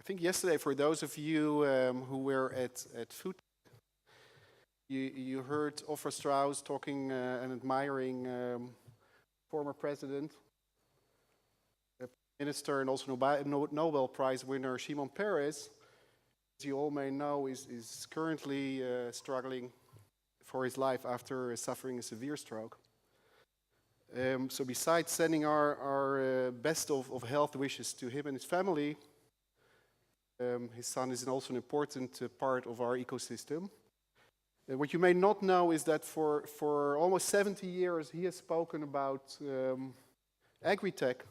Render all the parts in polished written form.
think yesterday, for those of you who were at Food, you heard Ofer talking and admiring former president, minister, and also Nobel Prize winner Shimon Peres. As you all may know, is currently struggling for his life after suffering a severe stroke. So besides sending our best of health wishes to him and his family, his son is also an important part of our ecosystem. What you may not know is that for almost 70 years he has spoken about agri-tech,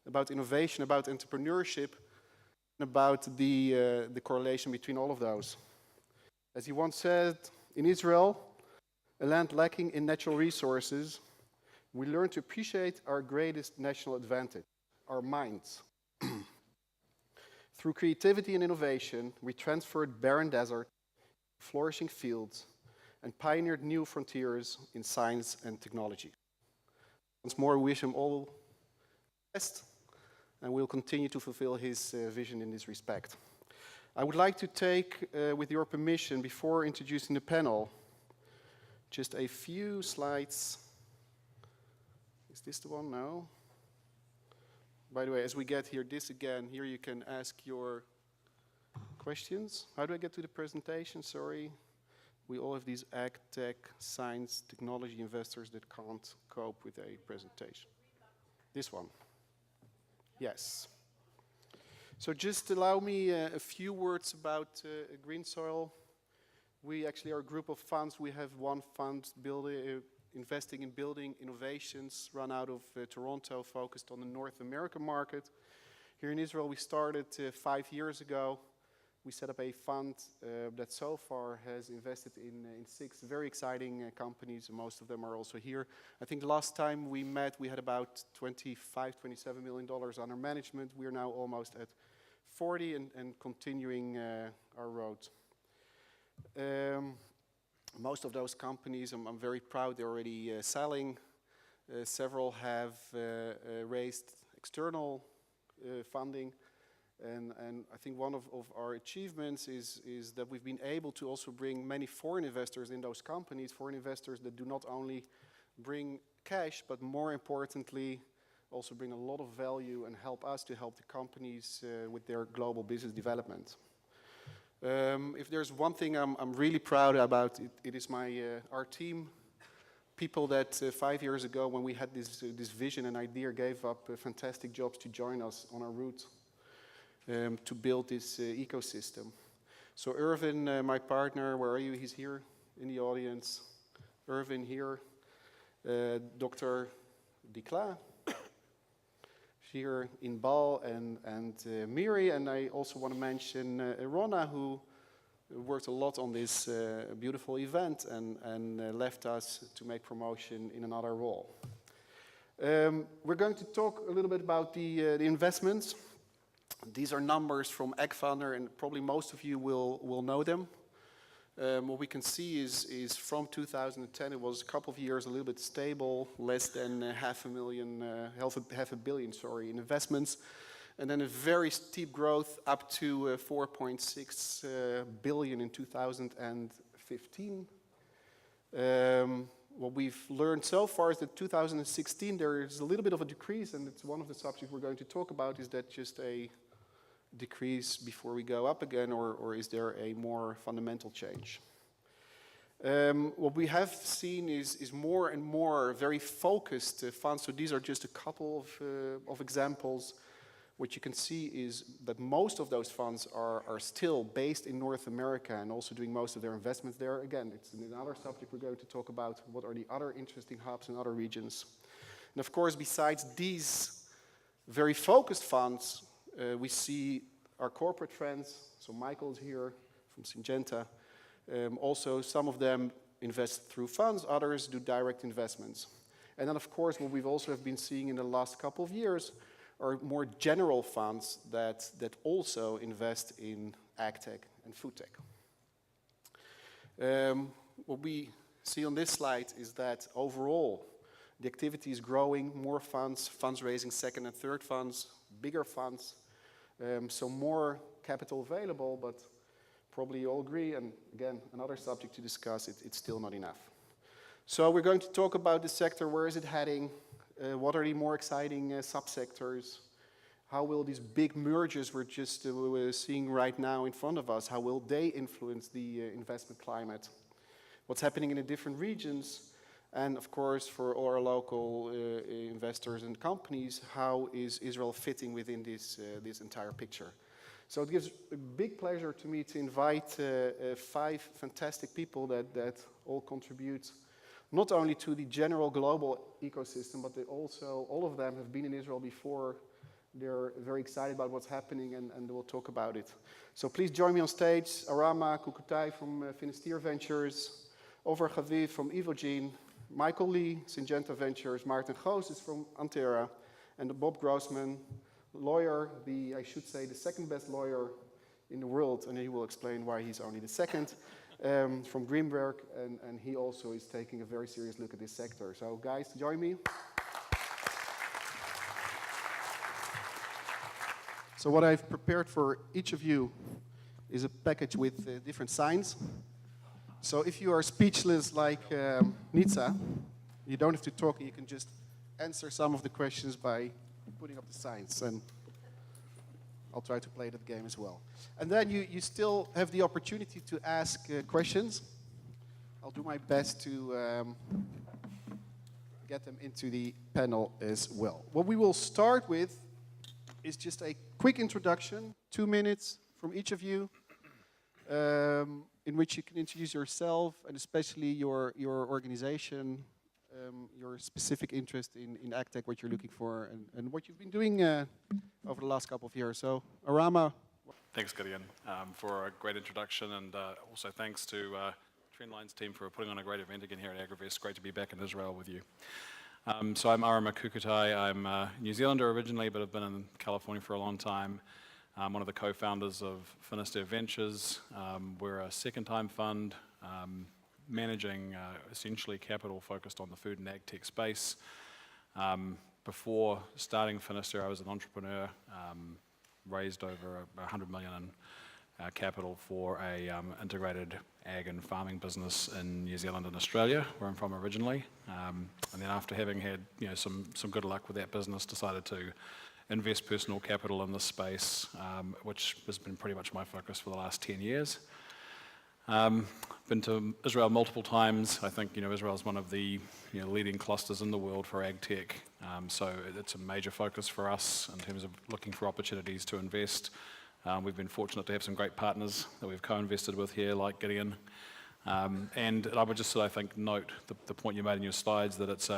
about innovation, about entrepreneurship, and about the correlation between all of those. As he once said, in Israel, a land lacking in natural resources, we learn to appreciate our greatest national advantage, our minds. Through creativity and innovation, we transferred barren desert, flourishing fields, and pioneered new frontiers in science and technology. Once more, we wish him all the best, and we'll continue to fulfill his vision in this respect. I would like to take, with your permission, before introducing the panel, just a few slides. Is this the one? No. By the way, as we get here, here you can ask your questions. How do I get to the presentation? Sorry. We all have these Agtech, science, technology investors that can't cope with a presentation. This one. Yes. So just allow me a few words about GreenSoil. We actually are a group of funds. We have one fund investing in building innovations run out of Toronto, focused on the North American market. Here in Israel, we started 5 years ago. We set up a fund that so far has invested in 6 very exciting companies. Most of them are also here. I think last time we met, we had about $25, $27 million under management. We are now almost at 40 and continuing our road. Most of those companies, I'm very proud, they're already selling. Several have raised external funding. And I think one of our achievements is that we've been able to also bring many foreign investors in those companies, foreign investors that do not only bring cash, but more importantly, also bring a lot of value and help us to help the companies with their global business development. If there's one thing I'm really proud about, it is our team. People that 5 years ago, when we had this vision and idea, gave up fantastic jobs to join us on our route to build this ecosystem. So Irvin, my partner, where are you? He's here in the audience. Irvin here. Dr. Dikla here in Bal, and Miri, and I also want to mention Rona, who worked a lot on this beautiful event and left us to make promotion in another role. We're going to talk a little bit about the investments. These are numbers from AgFounder, and probably most of you will know them. What we can see is from 2010, it was a couple of years a little bit stable, less than half a billion in investments, and then a very steep growth up to 4.6 billion in 2015. What we've learned so far is that 2016 there is a little bit of a decrease, and it's one of the subjects we're going to talk about. Is that just a decrease before we go up again, or is there a more fundamental change? What we have seen is more and more very focused funds. So these are just a couple of examples. What you can see is that most of those funds are still based in North America and also doing most of their investments there. Again, it's another subject we're going to talk about. What are the other interesting hubs in other regions? And of course, besides these very focused funds, we see our corporate friends. So Michael's here from Syngenta. Also, some of them invest through funds, others do direct investments. And then, of course, what we've also have been seeing in the last couple of years are more general funds that also invest in AgTech and food tech. What we see on this slide is that overall, the activity is growing, more funds raising second and third funds, bigger funds, so more capital available, but probably you all agree, and again, another subject to discuss, it's still not enough. So we're going to talk about the sector, where is it heading, what are the more exciting subsectors, how will these big mergers we're just seeing right now in front of us, how will they influence the investment climate, what's happening in the different regions, and of course for all our local investors and companies, how is Israel fitting within this entire picture. So it gives a big pleasure to me to invite 5 fantastic people that all contribute not only to the general global ecosystem, but they also, all of them have been in Israel before. They're very excited about what's happening, and we'll talk about it. So please join me on stage. Arama, Kukutai from Finistere Ventures, Ofer Haviv from Evogene, Michael Lee, Syngenta Ventures, Maarten from Anterra, and Bob Grossman, lawyer, I should say the second best lawyer in the world, and he will explain why he's only the second, from Greenberg, and he also is taking a very serious look at this sector. So guys, join me. So what I've prepared for each of you is a package with different signs. So if you are speechless like Nitsa, you don't have to talk, you can just answer some of the questions by putting up the signs, and I'll try to play that game as well. And then you still have the opportunity to ask questions. I'll do my best to get them into the panel as well. What we will start with is just a quick introduction, 2 minutes from each of you, in which you can introduce yourself and especially your organization, your specific interest in Agtech, what you're looking for, and what you've been doing over the last couple of years. So, Arama. Thanks, Gideon, for a great introduction, and also thanks to Trendline's team for putting on a great event again here at AgriVest. Great to be back in Israel with you. So I'm Arama Kukutai. I'm a New Zealander originally, but I've been in California for a long time. I'm one of the co-founders of Finistere Ventures. We're a second-time fund managing essentially capital focused on the food and ag tech space. Before starting Finistere, I was an entrepreneur, raised over $100 million in capital for a integrated ag and farming business in New Zealand and Australia, where I'm from originally. And then after having had some good luck with that business, decided to invest personal capital in this space, which has been pretty much my focus for the last 10 years. Been to Israel multiple times. I think Israel is one of the leading clusters in the world for ag tech. So it's a major focus for us in terms of looking for opportunities to invest. We've been fortunate to have some great partners that we've co-invested with here, like Gideon. And I would just, I think, note the point you made in your slides that it's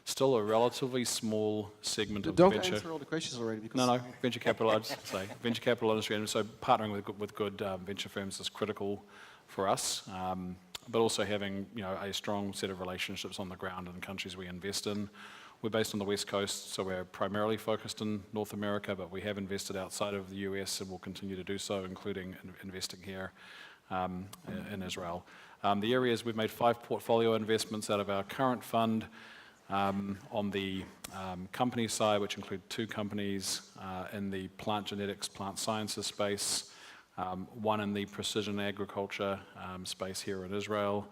still a relatively small segment of Don't venture. Don't answer all the questions already. Because No, venture capital, I'd say. Venture capital industry, and so partnering with good venture firms is critical for us. But also having a strong set of relationships on the ground in countries we invest in. We're based on the West Coast, so we're primarily focused in North America, but we have invested outside of the US and will continue to do so, including investing here in Israel. The areas, we've made 5 portfolio investments out of our current fund on the company side, which include 2 companies in the plant genetics, plant sciences space, 1 in the precision agriculture space here in Israel,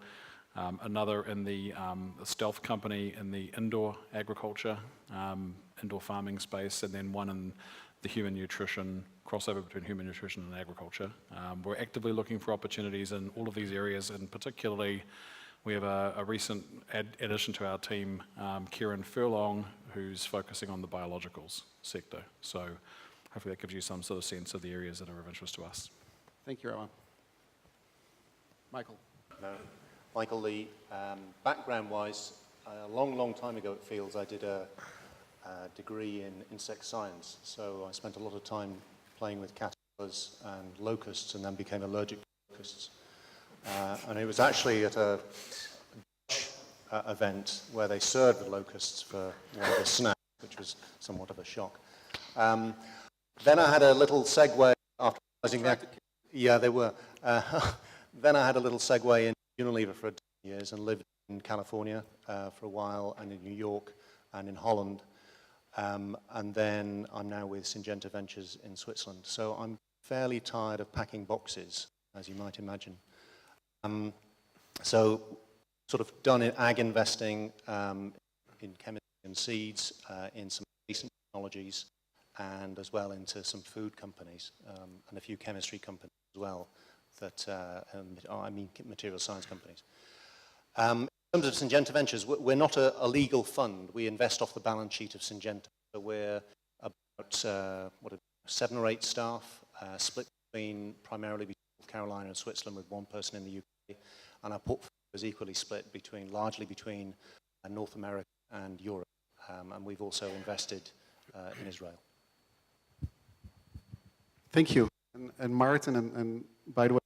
another in the stealth company in the indoor agriculture, indoor farming space, and then 1 in the human nutrition, crossover between human nutrition and agriculture. We're actively looking for opportunities in all of these areas, and particularly we have a recent addition to our team, Kieran Furlong, who's focusing on the biologicals sector. So hopefully that gives you some sort of sense of the areas that are of interest to us. Thank you, Arama. Michael. No. Michael Lee. Background-wise, a long time ago at Fields, I did a degree in insect science. So I spent a lot of time playing with caterpillars and locusts, and then became allergic to locusts. And it was actually at a Dutch event where they served the locusts for one of the snacks, which was somewhat of a shock. Then I had a little segue after realizing that. Yeah, they were. Then I had a little segue in Unilever for 10 years and lived in California for a while, and in New York and in Holland. And then I'm now with Syngenta Ventures in Switzerland. So I'm fairly tired of packing boxes, as you might imagine. So sort of done in ag investing, in chemistry and seeds, in some recent technologies, and as well into some food companies and a few chemistry companies as well, that I mean material science companies. In terms of Syngenta Ventures, we're not a legal fund. We invest off the balance sheet of Syngenta. So we're about 7 or 8 staff, split between primarily between North Carolina and Switzerland, with one person in the UK, and our portfolio is equally split largely between North America and Europe, and we've also invested in Israel. Thank you. And Maarten, and by the way,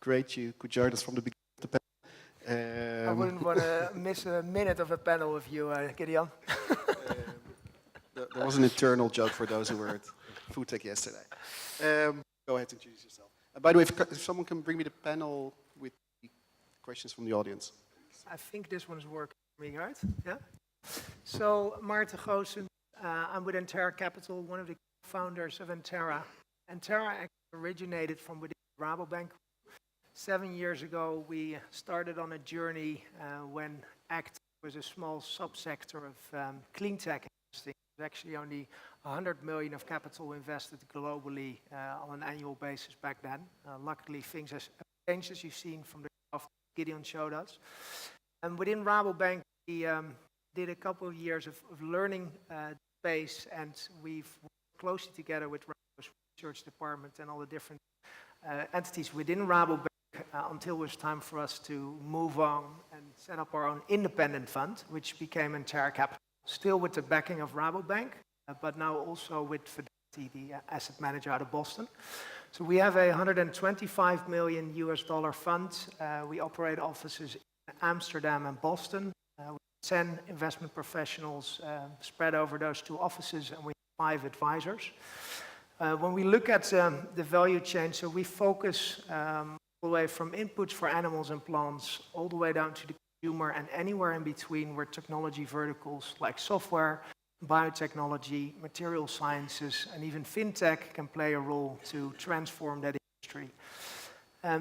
great you could join us from the beginning of the panel. I wouldn't want to miss a minute of a panel with you, Gideon. There was an internal joke for those who were at Food Tech yesterday. Go ahead, introduce yourself. By the way, if someone can bring me the panel with the questions from the audience. I think this one's working for me, right? Yeah? So, Maarten Goossens, I'm with Anterra Capital, one of the founders of Anterra. Anterra actually originated from within Rabobank. 7 years ago, we started on a journey when Agtech was a small subsector of clean tech investing. It was actually only 100 million of capital invested globally on an annual basis back then. Luckily, things have changed, as you've seen from the graph Gideon showed us. And within Rabobank, we did a couple of years of learning space, and we've worked closely together with Rabobank's research department and all the different entities within Rabobank until it was time for us to move on and set up our own independent fund, which became Anterra Capital, still with the backing of Rabobank, but now also with Finistere, the asset manager out of Boston. So we have a $125 million fund. We operate offices in Amsterdam and Boston. We have 10 investment professionals spread over those 2 offices, and we have 5 advisors. When we look at the value chain, so we focus all the way from inputs for animals and plants, all the way down to the consumer, and anywhere in between where technology verticals like software, biotechnology, material sciences, and even fintech can play a role to transform that industry.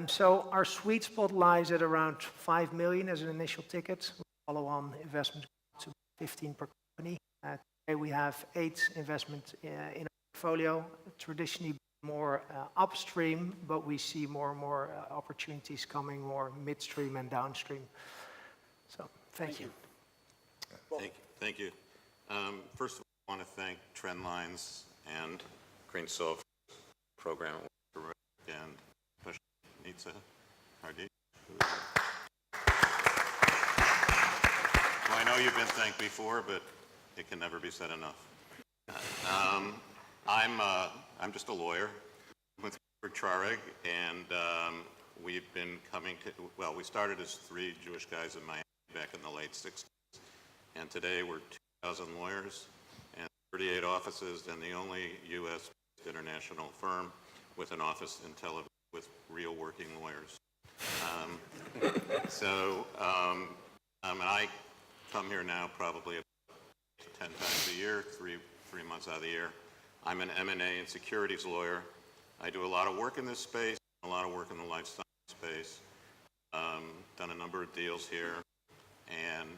So our sweet spot lies at around 5 million as an initial ticket. We follow on investments to 15 per company. Today we have 8 investments in our portfolio, traditionally more upstream, but we see more and more opportunities coming more midstream and downstream. So, thank you. Thank you. First of all, I want to thank Trendlines and GreenSoil for the program, and especially Nitsa Hardy. Well, I know you've been thanked before, but it can never be said enough. I'm just a lawyer with Traurig, and we've been coming to, well, we started as 3 Jewish guys in Miami back in the late 60s, and today we're 2,000 lawyers and 38 offices, and the only U.S. international firm with an office in Tel Aviv with real working lawyers. And I come here now probably 10 times a year, three months out of the year. I'm an M&A and securities lawyer. I do a lot of work in this space, a lot of work in the life science space. Done a number of deals here, and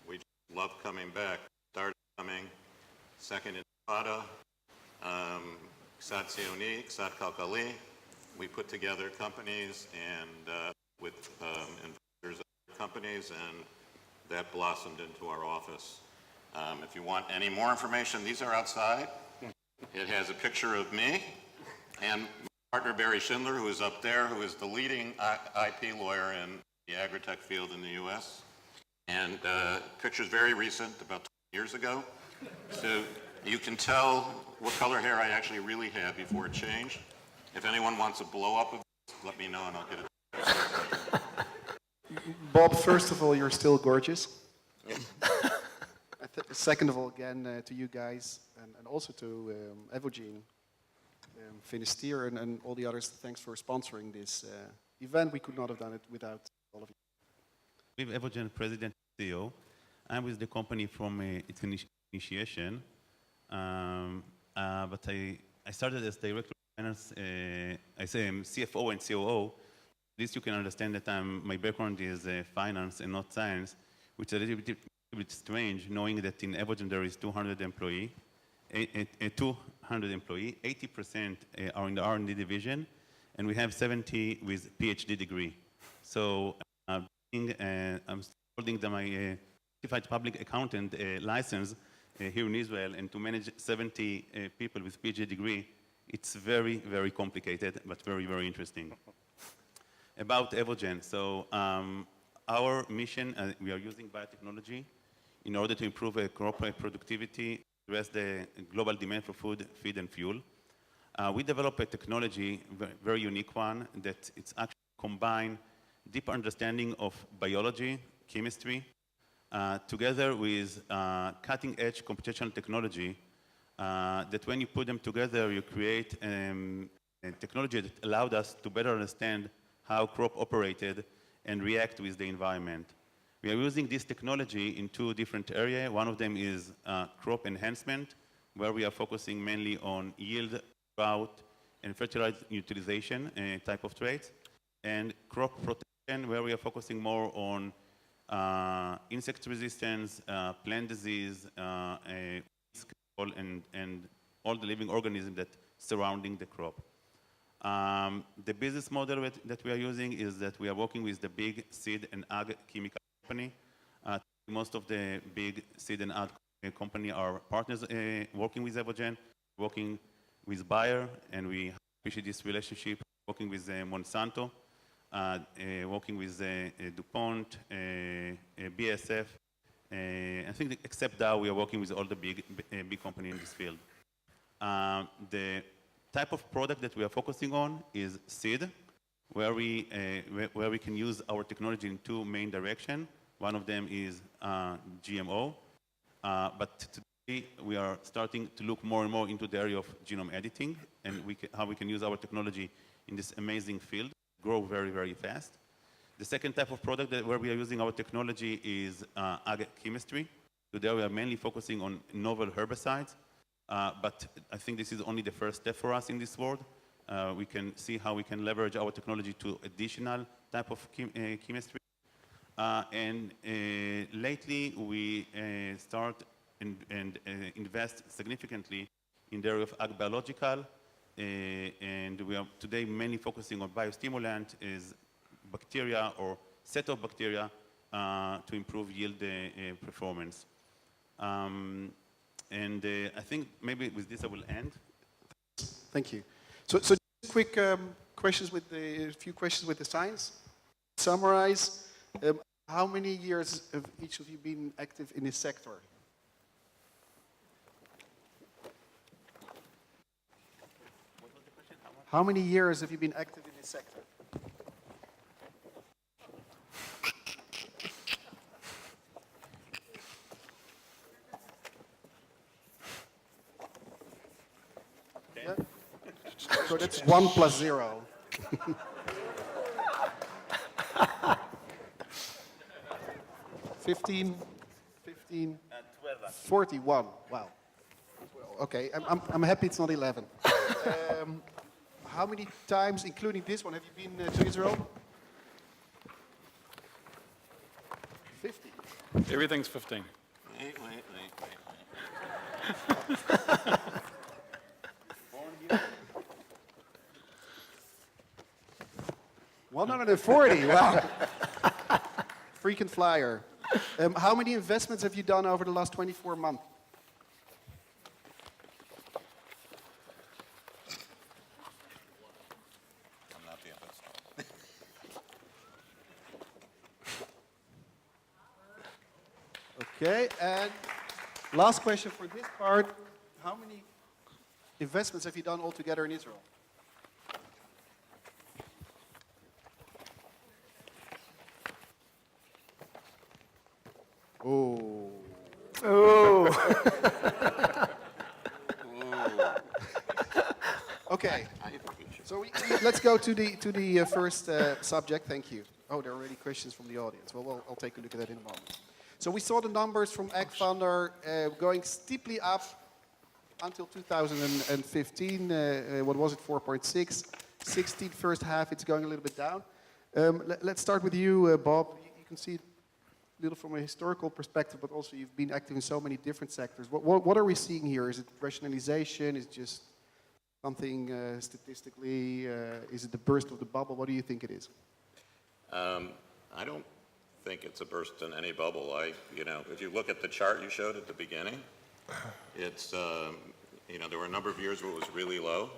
we just love coming back. Started coming second in Nevada, Ksat Sioni, Ksat Kalkali. We put together companies and with investors of companies, and that blossomed into our office. If you want any more information, these are outside. It has a picture of me and my partner Barry Schindler, who is up there, who is the leading IP lawyer in the agri-tech field in the U.S. And the picture's very recent, about 20 years ago. So you can tell what color hair I actually really had before it changed. If anyone wants a blow-up of this, let me know and I'll get it. Bob, first of all, you're still gorgeous. Second of all, again, to you guys, and also to Evogene, Finistere, and all the others, thanks for sponsoring this event. We could not have done it without all of you. With Evogene, President and CEO. I'm with the company from its initiation, but I started as director finance, I say I'm CFO and COO. At least you can understand that my background is finance and not science, which is a little bit strange, knowing that in Evogene there is 200 employees, 80% are in the R&D division, and we have 70 with PhD degree. So I'm holding my certified public accountant license here in Israel, and to manage 70 people with PhD degree, it's very, very complicated, but very, very interesting. About Evogene, so our mission, we are using biotechnology in order to improve crop productivity, address the global demand for food, feed, and fuel. We developed a technology, very unique one, that it's actually combine deep understanding of biology, chemistry, together with cutting-edge computational technology, that when you put them together, you create a technology that allowed us to better understand how crop operated and react with the environment. We are using this technology in two different areas. One of them is crop enhancement, where we are focusing mainly on yield, drought, and fertilizer utilization type of traits, and crop protection, where we are focusing more on insect resistance, plant disease, and all the living organisms that surrounding the crop. The business model that we are using is that we are working with the big seed and ag chemical company. Most of the big seed and ag company are partners working with Evogene, working with Bayer, and we appreciate this relationship, working with Monsanto, working with DuPont, BASF. I think except that we are working with all the big companies in this field. The type of product that we are focusing on is seed, where we can use our technology in two main directions. One of them is GMO, but today we are starting to look more and more into the area of genome editing and how we can use our technology in this amazing field, grow very, very fast. The second type of product where we are using our technology is ag chemistry. Today we are mainly focusing on novel herbicides. But I think this is only the first step for us in this world. We can see how we can leverage our technology to additional type of chemistry. Lately, we start and invest significantly in the area of ag biological. And we are today mainly focusing on biostimulant, is bacteria or set of bacteria to improve yield performance. I think maybe with this I will end. Thank you. So just quick questions with a few questions with the science. Summarize, how many years have each of you been active in this sector? How many years have you been active in this sector? Yeah. So that's 1 plus 0. 15, 41. Wow. Okay, I'm happy it's not 11. How many times, including this one, have you been to Israel? 50. Everything's 15. Wait. 140, wow. Freaking flyer. How many investments have you done over the last 24 months? I'm not the investor. Okay, and last question for this part. How many investments have you done altogether in Israel? Oh. Oh. Okay. So let's go to the first subject. Thank you. Oh, there are already questions from the audience. Well, I'll take a look at that in a moment. So we saw the numbers from AgFounder going steeply up until 2015, what was it, 4.6. 16, first half, it's going a little bit down. Let's start with you, Bob. You can see it a little from a historical perspective, but also you've been active in so many different sectors. What are we seeing here? Is it rationalization? Is it just something statistically? Is it the burst of the bubble? What do you think it is? I don't think it's a burst in any bubble. If you look at the chart you showed at the beginning, it's, there were a number of years where it was really low,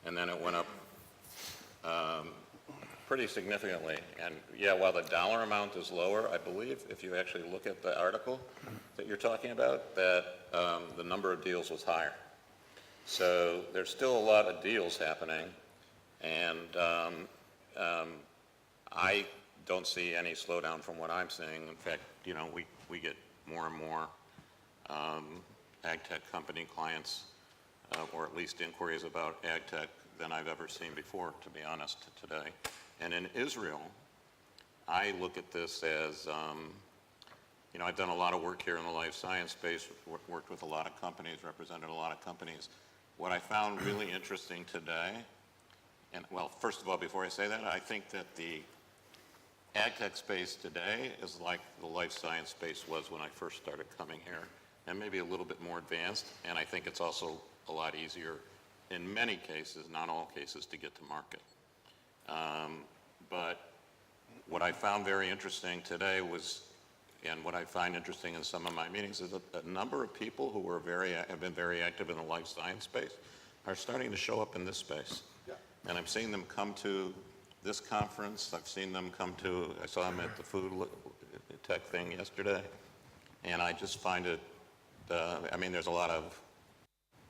and then it went up pretty significantly. And yeah, while the dollar amount is lower, I believe, if you actually look at the article that you're talking about, that the number of deals was higher. So there's still a lot of deals happening, and I don't see any slowdown from what I'm seeing. In fact, we get more and more Agtech company clients, or at least inquiries about Agtech than I've ever seen before, to be honest, today. And in Israel, I look at this as, I've done a lot of work here in the life science space, worked with a lot of companies, represented a lot of companies. What I found really interesting today, and well, first of all, before I say that, I think that the Agtech space today is like the life science space was when I first started coming here, and maybe a little bit more advanced, and I think it's also a lot easier in many cases, not all cases, to get to market. But what I found very interesting today was, and what I find interesting in some of my meetings, is that a number of people who have been very active in the life science space are starting to show up in this space. Yeah. And I'm seeing them come to this conference. I've seen them I saw them at the food tech thing yesterday. And I just find it, there's a lot of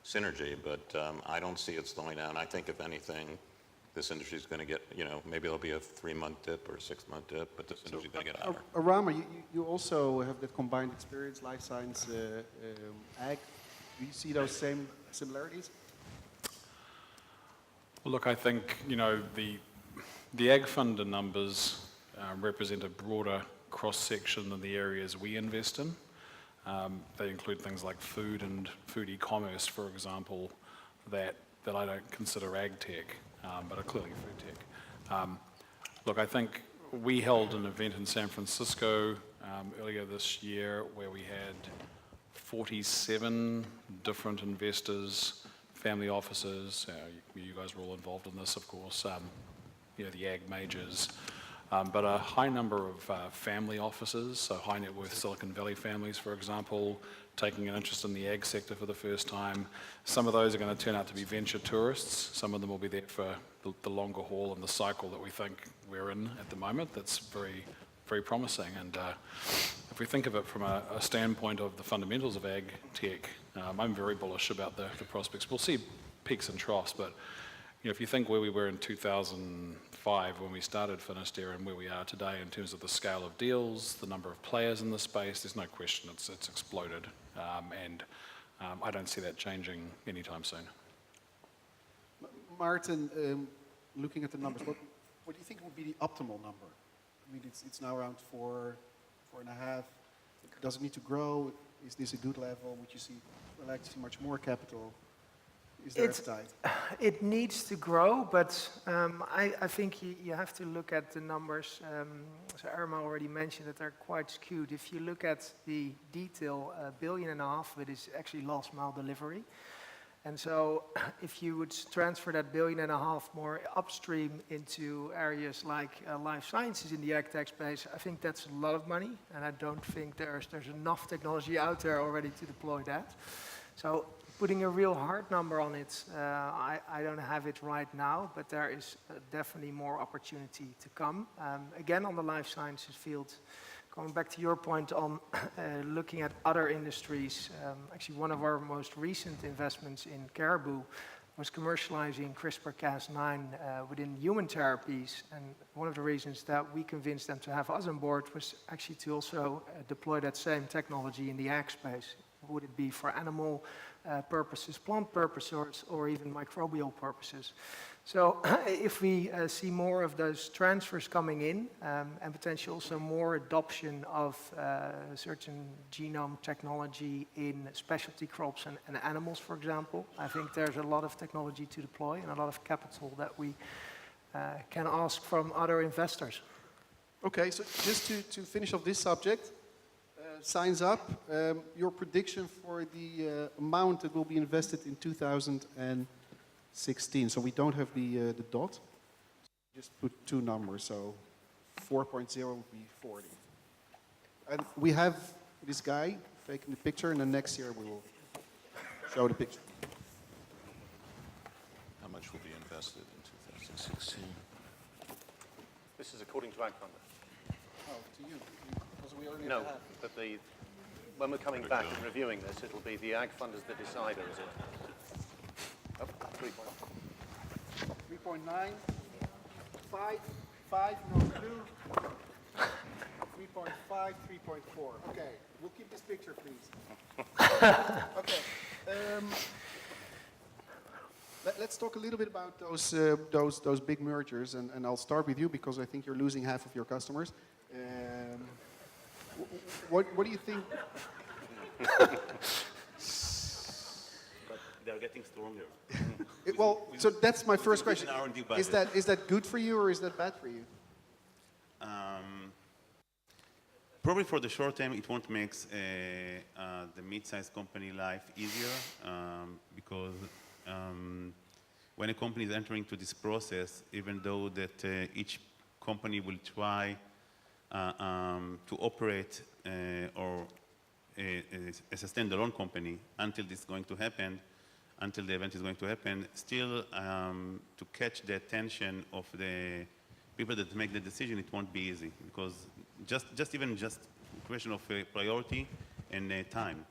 synergy, but I don't see it slowing down. I think if anything, this industry is going to get, maybe it'll be a 3-month dip or a 6-month dip, but this industry is going to get hotter. Arama, you also have that combined experience, life science, ag. Do you see those same similarities? Well, look, I think, the ag funder numbers represent a broader cross-section than the areas we invest in. They include things like food and food e-commerce, for example, that I don't consider ag tech, but are clearly food tech. Look, I think we held an event in San Francisco earlier this year where we had 47 different investors, family offices. You guys were all involved in this, of course. The ag majors. But a high number of family offices, so high net worth Silicon Valley families, for example, taking an interest in the ag sector for the first time. Some of those are going to turn out to be venture tourists. Some of them will be there for the longer haul and the cycle that we think we're in at the moment. That's very, very promising. And if we think of it from a standpoint of the fundamentals of ag tech, I'm very bullish about the prospects. We'll see peaks and troughs, but if you think where we were in 2005 when we started Finistere and where we are today in terms of the scale of deals, the number of players in the space, there's no question it's exploded. And I don't see that changing anytime soon. Maarten, looking at the numbers, what do you think would be the optimal number? I mean, it's now around 4.5. Does it need to grow? Is this a good level? Would you like to see much more capital? Is there appetite? It needs to grow, but I think you have to look at the numbers. So Arama already mentioned that they're quite skewed. If you look at the detail, $1.5 billion, it is actually last mile delivery. And so if you would transfer that $1.5 billion more upstream into areas like life sciences in the Agtech space, I think that's a lot of money, and I don't think there's enough technology out there already to deploy that. So putting a real hard number on it, I don't have it right now, but there is definitely more opportunity to come. Again, on the life sciences field, going back to your point on looking at other industries, actually one of our most recent investments in Caribou was commercializing CRISPR-Cas9 within human therapies. And one of the reasons that we convinced them to have us on board was actually to also deploy that same technology in the ag space. would it be for animal purposes, plant purposes, or even microbial purposes. So if we see more of those transfers coming in, and potentially also more adoption of certain genome technology in specialty crops and animals, for example, I think there's a lot of technology to deploy and a lot of capital that we can ask from other investors. Okay, so just to finish off this subject, signs up, your prediction for the amount that will be invested in 2016. So we don't have the dot. Just put two numbers, so 4.0 would be 40. And we have this guy taking the picture, and then next year we will show the picture. How much will be invested in 2016? This is according to AgFunder. Oh, to you, because we only No, have. but when we're coming back and reviewing this, it'll be the AgFunders the decider, is it? Oh, 3.9, 5, no 2, 3.5, 3.4. Okay, we'll keep this picture, please. Okay. Let's talk a little bit about those big mergers, and I'll start with you because I think you're losing half of your customers. What do you think? But they're getting stronger. Well, so that's my first question. R&D Is that good for you or is that bad for you? Probably for the short term, it won't make the mid-sized company life easier because when a company is entering into this process, even though that each company will try to operate or as a standalone company until this is going to happen, until the event is going to happen, still to catch the attention of the people that make the decision, it won't be easy because just a question of priority and time.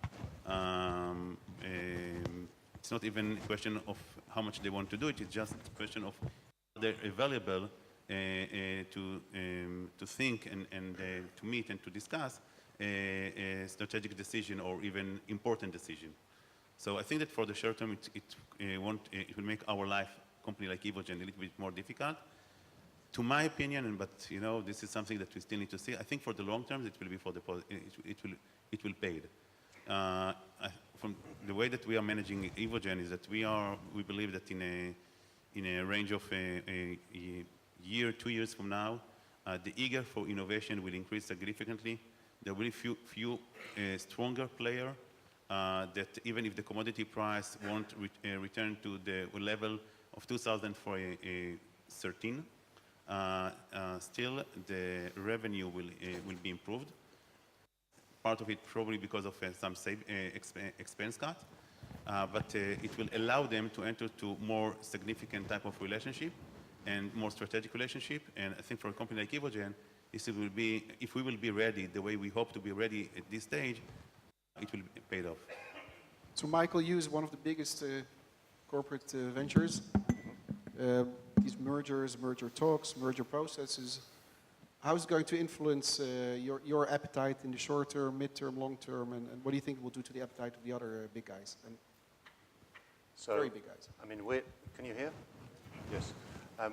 It's not even a question of how much they want to do it, it's just a question of they're available to think and to meet and to discuss a strategic decision or even important decision. So I think that for the short term, it will make our life, company like Evogene, a little bit more difficult. To my opinion, but you know, this is something that we still need to see. I think for the long term, it will be for the it will pay. From the way that we are managing Evogene is that we believe that in a range of a year, 2 years from now, the eager for innovation will increase significantly. There will be few stronger players that even if the commodity price won't return to the level of 2013, still the revenue will be improved. Part of it probably because of some expense cut, but it will allow them to enter to more significant type of relationship and more strategic relationship. And I think for a company like Evogene, if we will be ready the way we hope to be ready at this stage, it will be paid off. So Michael, you is one of the biggest corporate ventures. These mergers, merger talks, merger processes, how is it going to influence your appetite in the short term, mid-term, long term, and what do you think it will do to the appetite of the other big guys, and very big guys? I mean, can you hear? Yes.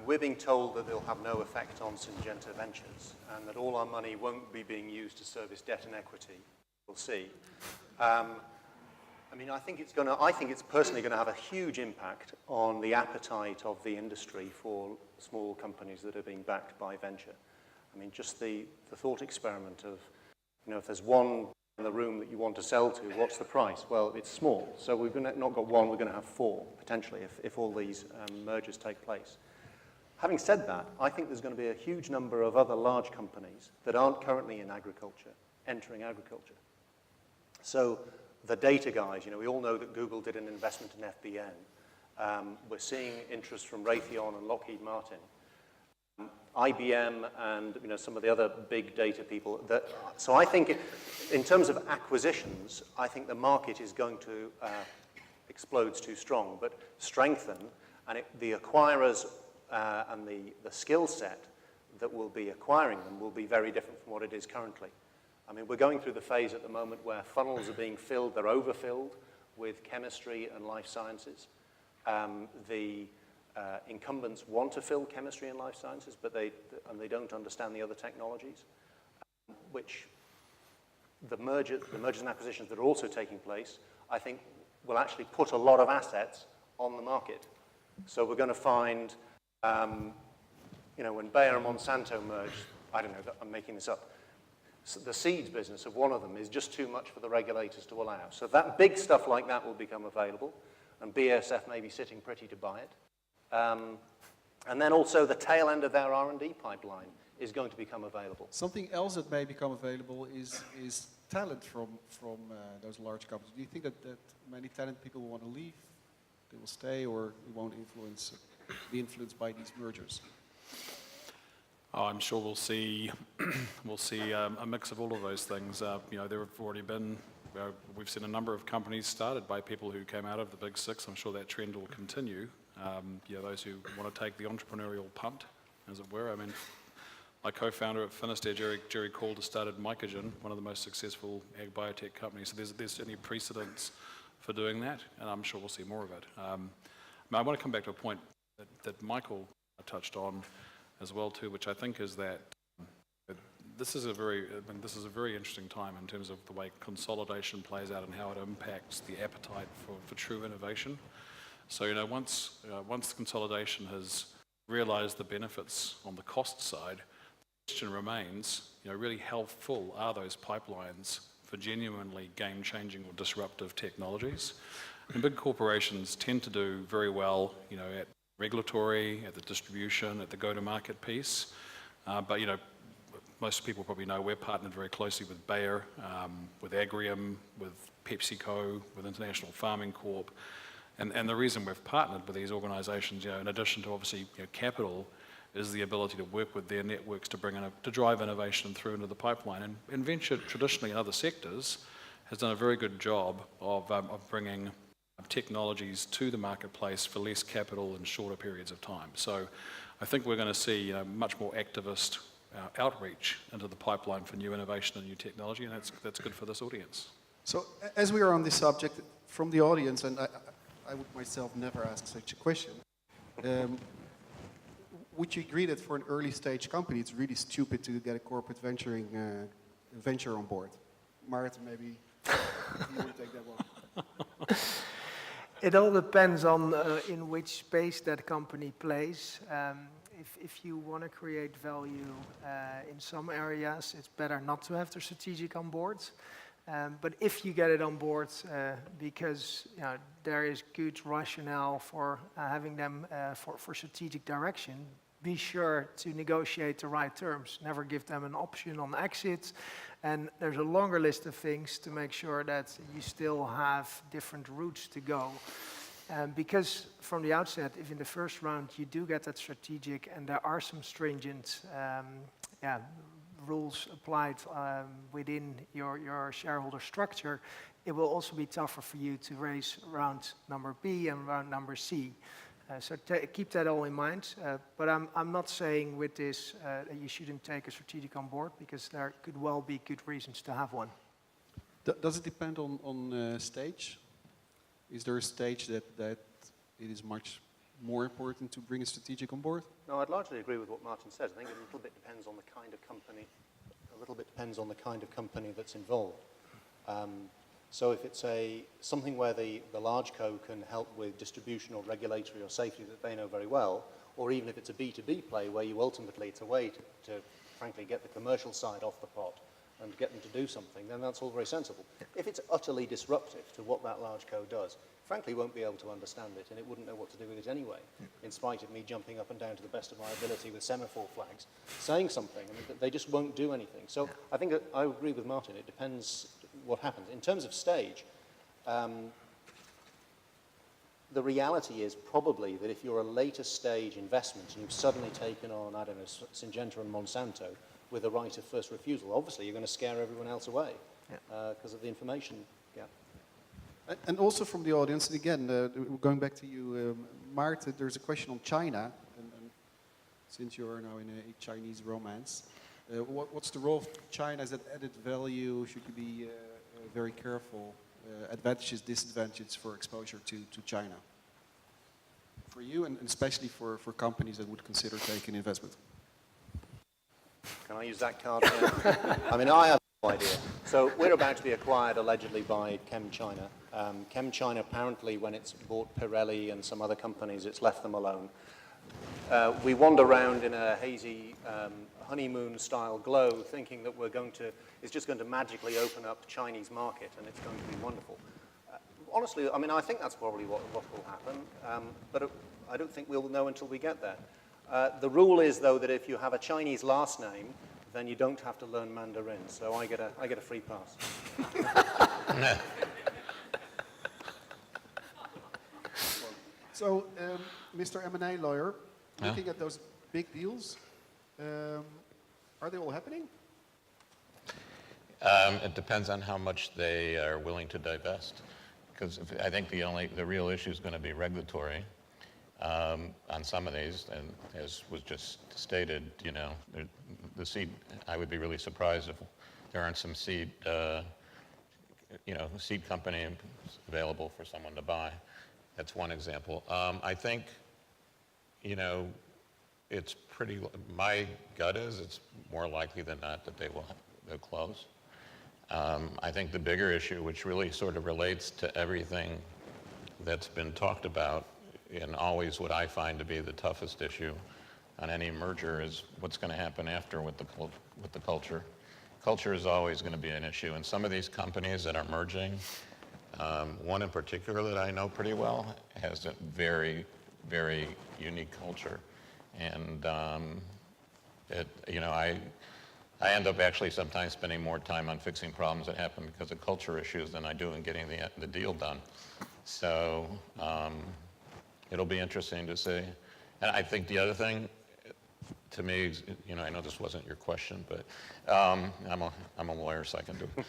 We're being told that they'll have no effect on Syngenta Ventures and that all our money won't be being used to service debt and equity. We'll see. I mean, I think it's personally going to have a huge impact on the appetite of the industry for small companies that are being backed by venture. I mean, just the thought experiment of, you know, if there's one in the room that you want to sell to, what's the price? Well, it's small. So we've not got one, we're going to have four, potentially, if all these mergers take place. Having said that, I think there's going to be a huge number of other large companies that aren't currently in agriculture, entering agriculture. So the data guys, you know, we all know that Google did an investment in FBN. We're seeing interest from Raytheon and Lockheed Martin. IBM and, you know, some of the other big data people. So I think in terms of acquisitions, I think the market is going to explode too strong, but strengthen, and the acquirers and the skill set that will be acquiring them will be very different from what it is currently. I I mean, we're going through the phase at the moment where funnels are being filled, they're overfilled with chemistry and life sciences. The incumbents want to fill chemistry and life sciences, but they don't understand the other technologies, which the mergers and acquisitions that are also taking place, I think, will actually put a lot of assets on the market. So we're going to find, when Bayer and Monsanto merge, I don't know, I'm making this up, so the seeds business of one of them is just too much for the regulators to allow. So that big stuff like that will become available, and BASF may be sitting pretty to buy it. And then also the tail end of their R&D pipeline is going to become available. Something else that may become available is talent from those large companies. Do you think that many talent people will want to leave? They will stay, or it won't be influenced by these mergers? Oh, I'm sure we'll see a mix of all of those things. There have already been, we've seen a number of companies started by people who came out of the big six. I'm sure that trend will continue. Those who want to take the entrepreneurial punt, as it were. I mean, my co-founder at Finistere, Jerry Calder, started Mycogen, one of the most successful ag biotech companies. So there's certainly precedents for doing that, and I'm sure we'll see more of it. I want to come back to a point that Michael touched on as well too, which I think is that this is a very interesting time in terms of the way consolidation plays out and how it impacts the appetite for true innovation. So once consolidation has realised the benefits on the cost side, the question remains, really how full are those pipelines for genuinely game-changing or disruptive technologies? And big corporations tend to do very well, at regulatory, at the distribution, at the go-to-market piece. But most people probably know we're partnered very closely with Bayer, with Agrium, with PepsiCo, with International Farming Corp. And the reason we've partnered with these organizations, in addition to obviously capital, is the ability to work with their networks to drive innovation through into the pipeline. And venture, traditionally in other sectors, has done a very good job of bringing technologies to the marketplace for less capital in shorter periods of time. So I think we're going to see much more activist outreach into the pipeline for new innovation and new technology, and that's good for this audience. So as we are on this subject, from the audience, and I would myself never ask such a question, would you agree that for an early stage company it's really stupid to get a corporate venture on board? Maarten, maybe you want to take that one. It all depends on in which space that company plays. If you want to create value in some areas, it's better not to have the strategic on board. But if you get it on board because there is good rationale for having them for strategic direction, be sure to negotiate the right terms. Never give them an option on exit. And there's a longer list of things to make sure that you still have different routes to go. Because from the outset, if in the first round you do get that strategic and there are some stringent rules applied within your shareholder structure, it will also be tougher for you to raise round number B and round number C. So keep that all in mind. But I'm not saying with this that you shouldn't take a strategic on board, because there could well be good reasons to have one. Does it depend on stage? Is there a stage that it is much more important to bring a strategic on board? No, I'd largely agree with what Maarten says. I think a little bit depends on the kind of company, that's involved. So if it's something where the large co can help with distribution or regulatory or safety that they know very well, or even if it's a B2B play where it's a way to frankly get the commercial side off the pot and get them to do something, then that's all very sensible. If it's utterly disruptive to what that large co does, frankly won't be able to understand it, and it wouldn't know what to do with it anyway, in spite of me jumping up and down to the best of my ability with semaphore flags, saying something. I mean, they just won't do anything. So I think I agree with Maarten. It depends what happens. In terms of stage, the reality is probably that if you're a later stage investment and you've suddenly taken on, I don't know, Syngenta and Monsanto with a right of first refusal, obviously you're going to scare everyone else away because of the information gap. And also from the audience, and again, going back to you, Maarten, there's a question on China, and since you are now in a Chinese romance, What's the role of China as an added value? Should you be very careful? Advantages, disadvantages for exposure to China? For you, and especially for companies that would consider taking investment. Can I use that card now? I mean, I have no idea. So we're about to be acquired allegedly by ChemChina. ChemChina apparently, when it's bought Pirelli and some other companies, it's left them alone. We wander around in a hazy honeymoon-style glow, thinking that it's just going to magically open up the Chinese market and it's going to be wonderful. Honestly, I mean, I think that's probably what will happen, but I don't think we'll know until we get there. The rule is, though, that if you have a Chinese last name, then you don't have to learn Mandarin. So I get a free pass. So, Mr. M&A lawyer, looking at those big deals, are they all happening? It depends on how much they are willing to divest, because I think the real issue is going to be regulatory on some of these, and as was just stated, you know, the seed. I would be really surprised if there aren't some seed, seed company available for someone to buy. That's one example. I think, you know, it's pretty. My gut is it's more likely than not that they'll close. I think the bigger issue, which really sort of relates to everything that's been talked about, and always what I find to be the toughest issue on any merger, is what's going to happen after with the culture. Culture is always going to be an issue, and some of these companies that are merging, one in particular that I know pretty well, has a very, very unique culture, and I end up actually sometimes spending more time on fixing problems that happen because of culture issues than I do in getting the deal done. So it'll be interesting to see. And I think the other thing, to me, you know, I know this wasn't your question, but I'm a lawyer, so I can do it.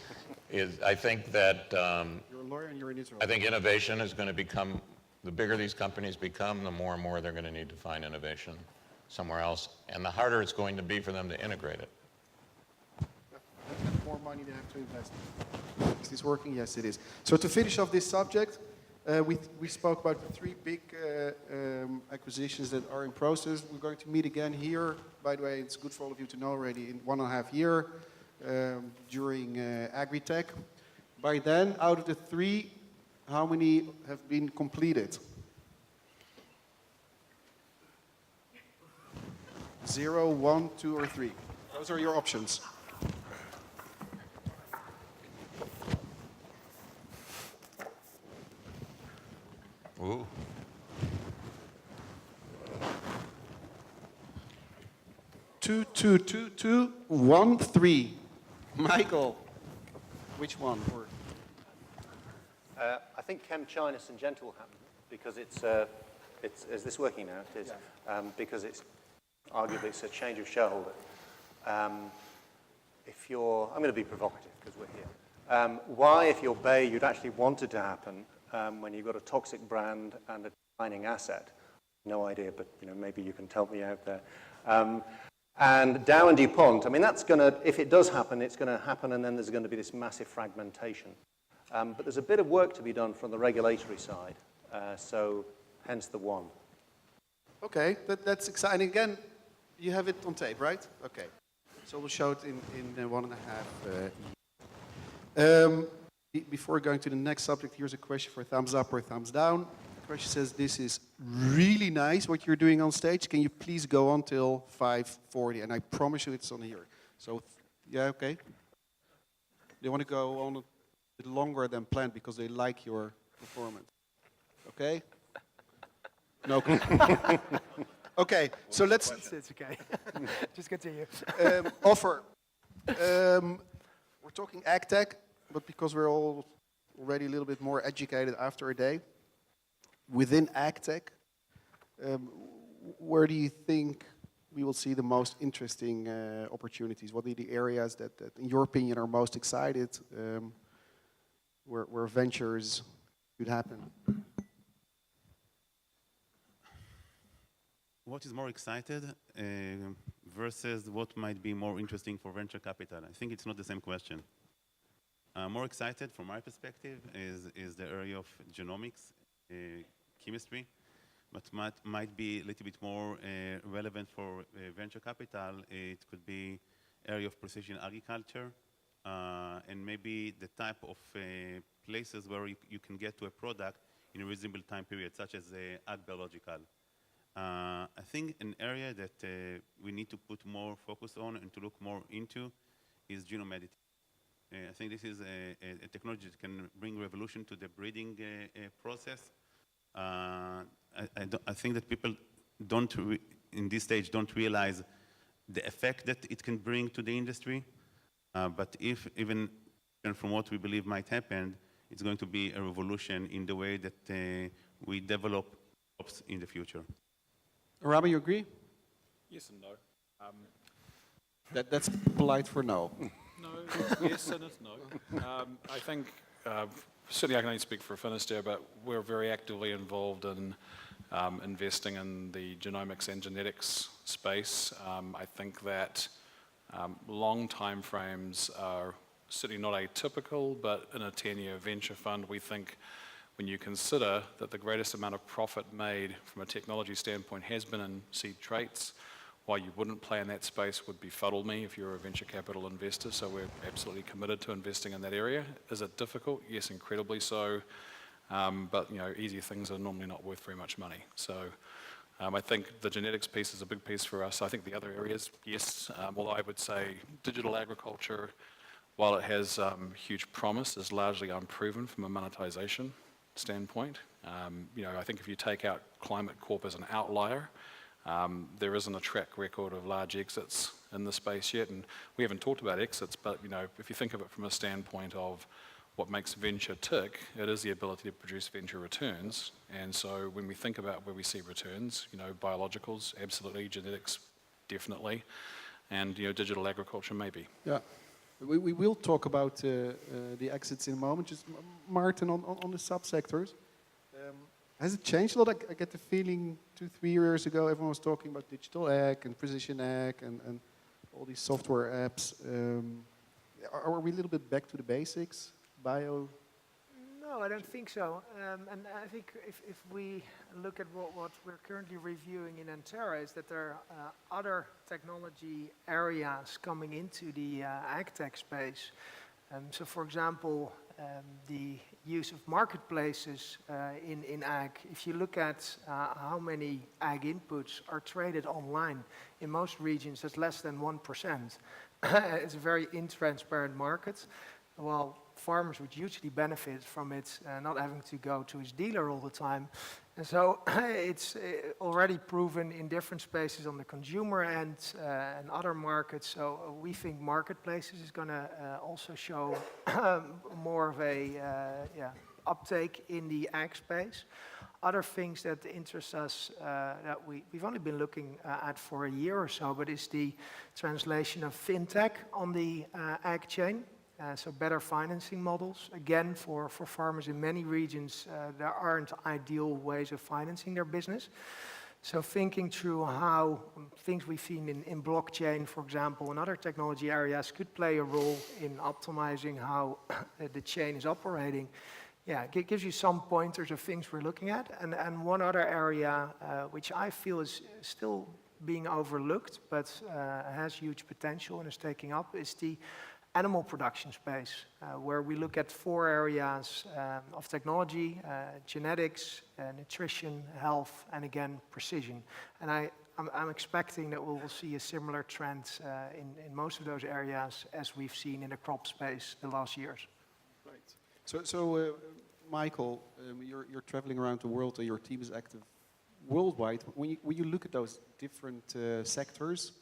Is I think that You're a lawyer and you're in Israel. I think innovation is going to become, the bigger these companies become, the more and more they're going to need to find innovation somewhere else, and the harder it's going to be for them to integrate it. More money they have to invest. Is this working? Yes, it is. So to finish off this subject, we spoke about the three big acquisitions that are in process. We're going to meet again here. By the way, it's good for all of you to know already, in 1.5 years during Agritech. By then, out of the three, how many have been completed? 0, 1, 2, or 3. Those are your options. Ooh. 2, 2, 2, 2, 1, 3. Michael, which one? Or I think ChemChina Syngenta will happen because it's is this working now? It is. Yeah. Because arguably it's a change of shareholder. I'm going to be provocative because we're here. Why, if you're Bay, you'd actually want it to happen when you've got a toxic brand and a declining asset? No idea, but you know, maybe you can tell me out there. And Dow and DuPont, I mean, that's going to, if it does happen, it's going to happen, and then there's going to be this massive fragmentation. But there's a bit of work to be done from the regulatory side, so hence the 1. Okay, that's exciting. Again, you have it on tape, right? Okay. So we'll show it in 1.5 years. Before going to the next subject, here's a question for thumbs up or thumbs down. The question says, this is really nice what you're doing on stage. Can you please go on till 5:40? And I promise you it's on here. So, yeah, okay. They want to go on a bit longer than planned because they like your performance. Okay? No. Okay, so let's... It's okay. Just continue. Ofer. We're talking Agtech, but because we're all already a little bit more educated after a day, within Agtech, where do you think we will see the most interesting opportunities? What are the areas that in your opinion, are most excited, where ventures could happen? what is more excited versus what might be more interesting for venture capital? I think it's not the same question. More excited from my perspective is the area of genomics, chemistry, but might be a little bit more relevant for venture capital. It could be area of precision agriculture, and maybe the type of places where you can get to a product in a reasonable time period, such as ag biological. I think an area that we need to put more focus on and to look more into is genome editing. I think this is a technology that can bring revolution to the breeding process. I think that people in this stage don't realize the effect that it can bring to the industry. But if even from what we believe might happen, it's going to be a revolution in the way that we develop crops in the future. Arama, you agree? Yes and no. That's polite for no. No, yes and it's no. I think, certainly I can only speak for Finistere, but we're very actively involved in investing in the genomics and genetics space. I think that long time frames are certainly not atypical, but in a 10-year venture fund, we think when you consider that the greatest amount of profit made from a technology standpoint has been in seed traits, why you wouldn't play in that space would befuddle me if you're a venture capital investor. So we're absolutely committed to investing in that area. Is it difficult? Yes, incredibly so. But easier things are normally not worth very much money. So I think the genetics piece is a big piece for us. I think the other areas, yes, although I would say digital agriculture, while it has huge promise, is largely unproven from a monetization standpoint. I think if you take out Climate Corp as an outlier, there isn't a track record of large exits in the space yet, and we haven't talked about exits, but if you think of it from a standpoint of what makes venture tick, it is the ability to produce venture returns. And so when we think about where we see returns, biologicals, absolutely, genetics, definitely, and digital agriculture, maybe. Yeah, we will talk about the exits in a moment. Just Maarten, on the subsectors. Has it changed a lot? I get the feeling 2-3 years ago, everyone was talking about digital ag and precision ag and all these software apps. Are we a little bit back to the basics? Bio? No, I don't think so. And I think if we look at what we're currently reviewing in Anterra is that there are other technology areas coming into the Agtech space. So for example, the use of marketplaces in ag. If you look at how many ag inputs are traded online, in most regions that's less than 1%. It's a very intransparent market. While farmers would hugely benefit from it not having to go to his dealer all the time. And so it's already proven in different spaces on the consumer end and other markets. So we think marketplaces is going to also show more of a uptake in the ag space. Other things that interest us that we've only been looking at for a year or so, but is the translation of fintech on the ag chain. So better financing models. Again, for farmers in many regions, there aren't ideal ways of financing their business. So thinking through how things we've seen in blockchain, for example, and other technology areas could play a role in optimizing how the chain is operating. Yeah, it gives you some pointers of things we're looking at. And one other area which I feel is still being overlooked, but has huge potential and is taking up, is the animal production space, where we look at 4 areas of technology, genetics, nutrition, health, and again, precision. And I'm expecting that we'll see a similar trend in most of those areas as we've seen in the crop space the last years. Right. So Michael, you're traveling around the world and your team is active worldwide. When you look at those different sectors,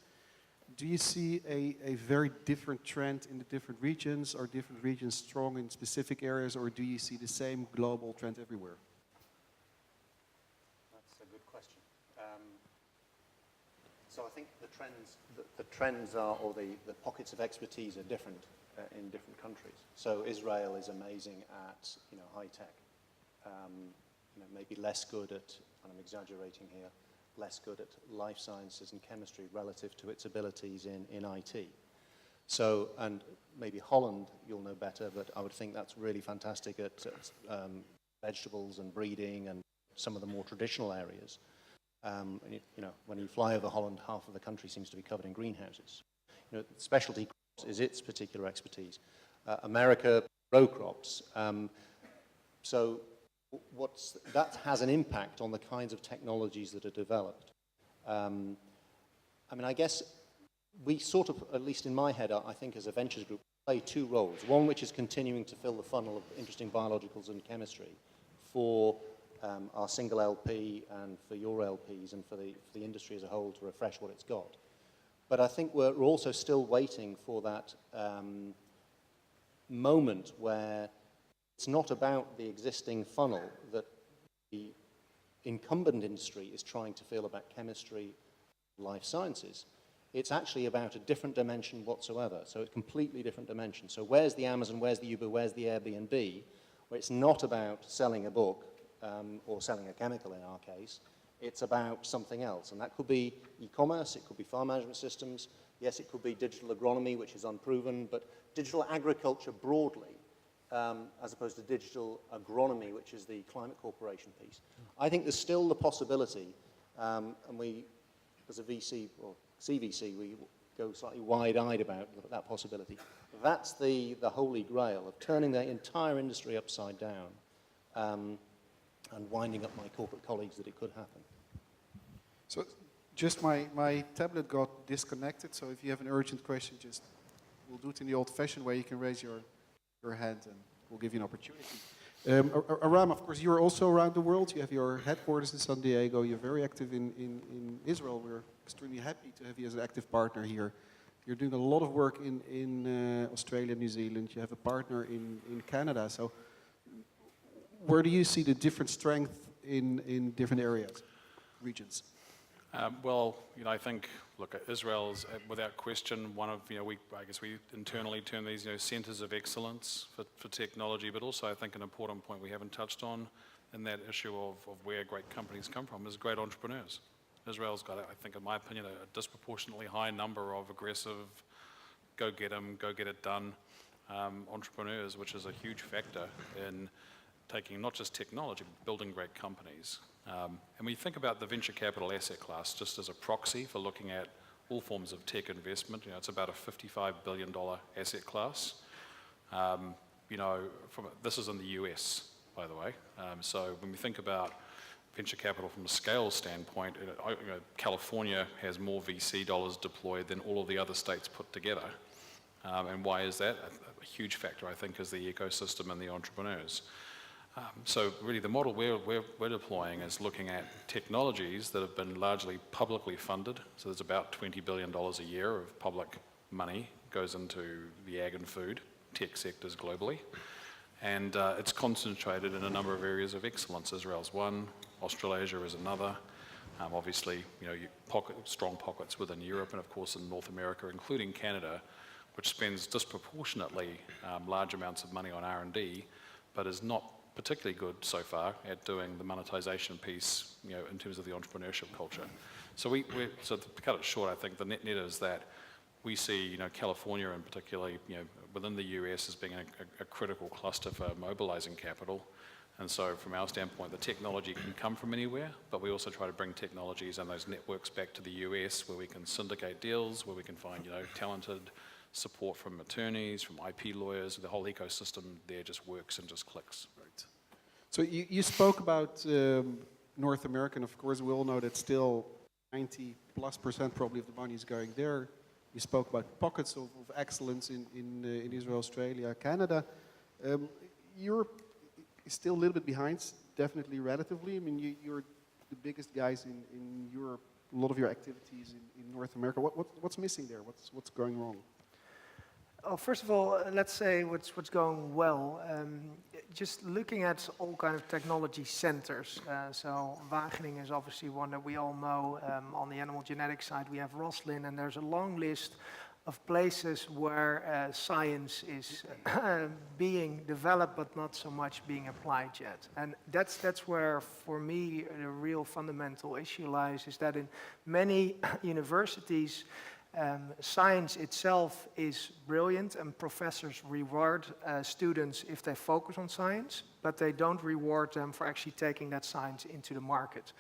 do you see a very different trend in the different regions? Are different regions strong in specific areas, or do you see the same global trend everywhere? That's a good question. So I think the trends are, or the pockets of expertise are different in different countries. So Israel is amazing at high tech. Maybe less good at, and I'm exaggerating here, less good at life sciences and chemistry relative to its abilities in IT. So, and maybe Holland you'll know better, but I would think that's really fantastic at vegetables and breeding and some of the more traditional areas. When you fly over Holland, half of the country seems to be covered in greenhouses. Specialty crops is its particular expertise. America, row crops. So that has an impact on the kinds of technologies that are developed. I guess we sort of, at least in my head, I think as a ventures group, play two roles. One which is continuing to fill the funnel of interesting biologicals and chemistry for our single LP and for your LPs and for the industry as a whole to refresh what it's got. But I think we're also still waiting for that moment where it's not about the existing funnel that the incumbent industry is trying to fill about chemistry, life sciences. It's actually about a different dimension whatsoever, so a completely different dimension. So where's the Amazon, where's the Uber, where's the Airbnb, where it's not about selling a book or selling a chemical in our case, it's about something else. And that could be e-commerce, it could be farm management systems, yes, it could be digital agronomy, which is unproven, but digital agriculture broadly, as opposed to digital agronomy, which is the climate corporation piece. I think there's still the possibility, and we, as a VC, or CVC, we go slightly wide-eyed about that possibility. That's the holy grail of turning the entire industry upside down and winding up my corporate colleagues that it could happen. So just my tablet got disconnected, so if you have an urgent question, just we'll do it in the old-fashioned way. You can raise your hand and we'll give you an opportunity. Arama, of course, you're also around the world. You have your headquarters in San Diego. You're very active in Israel. We're extremely happy to have you as an active partner here. You're doing a lot of work in Australia, New Zealand. You have a partner in Canada. So where do you see the different strength in different areas, regions? Well, I think, look, Israel's without question one of, I guess we internally term these, centers of excellence for technology, but also I think an important point we haven't touched on in that issue of where great companies come from is great entrepreneurs. Israel's got, I think, in my opinion, a disproportionately high number of aggressive, go get them, go get it done entrepreneurs, which is a huge factor in taking not just technology, but building great companies. And when you think about the venture capital asset class, just as a proxy for looking at all forms of tech investment, it's about a $55 billion asset class. This is in the US, by the way. So when we think about venture capital from a scale standpoint, California has more VC dollars deployed than all of the other states put together. And why is that? A huge factor, I think, is the ecosystem and the entrepreneurs. So really the model we're deploying is looking at technologies that have been largely publicly funded. So there's about $20 billion a year of public money goes into the ag and food tech sectors globally. And it's concentrated in a number of areas of excellence. Israel's one, Australasia is another. Obviously, strong pockets within Europe and of course in North America, including Canada, which spends disproportionately large amounts of money on R&D, but is not particularly good so far at doing the monetization piece, in terms of the entrepreneurship culture. So so to cut it short, I think the net is that we see, California and particularly, within the US as being a critical cluster for mobilizing capital. And so from our standpoint, the technology can come from anywhere, but we also try to bring technologies and those networks back to the US where we can syndicate deals, where we can find, talented support from attorneys, from IP lawyers. The whole ecosystem there just works and just clicks. Right. So you spoke about North America, and of course we all know that still 90+% probably of the money is going there. You spoke about pockets of excellence in Israel, Australia, Canada. Europe is still a little bit behind, definitely relatively. I mean, you're the biggest guys in Europe. A lot of your activities in North America. What's missing there? What's going wrong? Oh, first of all, let's say what's going well. Just looking at all kind of technology centers. So Wageningen is obviously one that we all know. On the animal genetics side, we have Roslin, and there's a long list of places where science is being developed but not so much being applied yet. And that's where, for me, the real fundamental issue lies, is that in many universities, science itself is brilliant and professors reward students if they focus on science, but they don't reward them for actually taking that science into the market.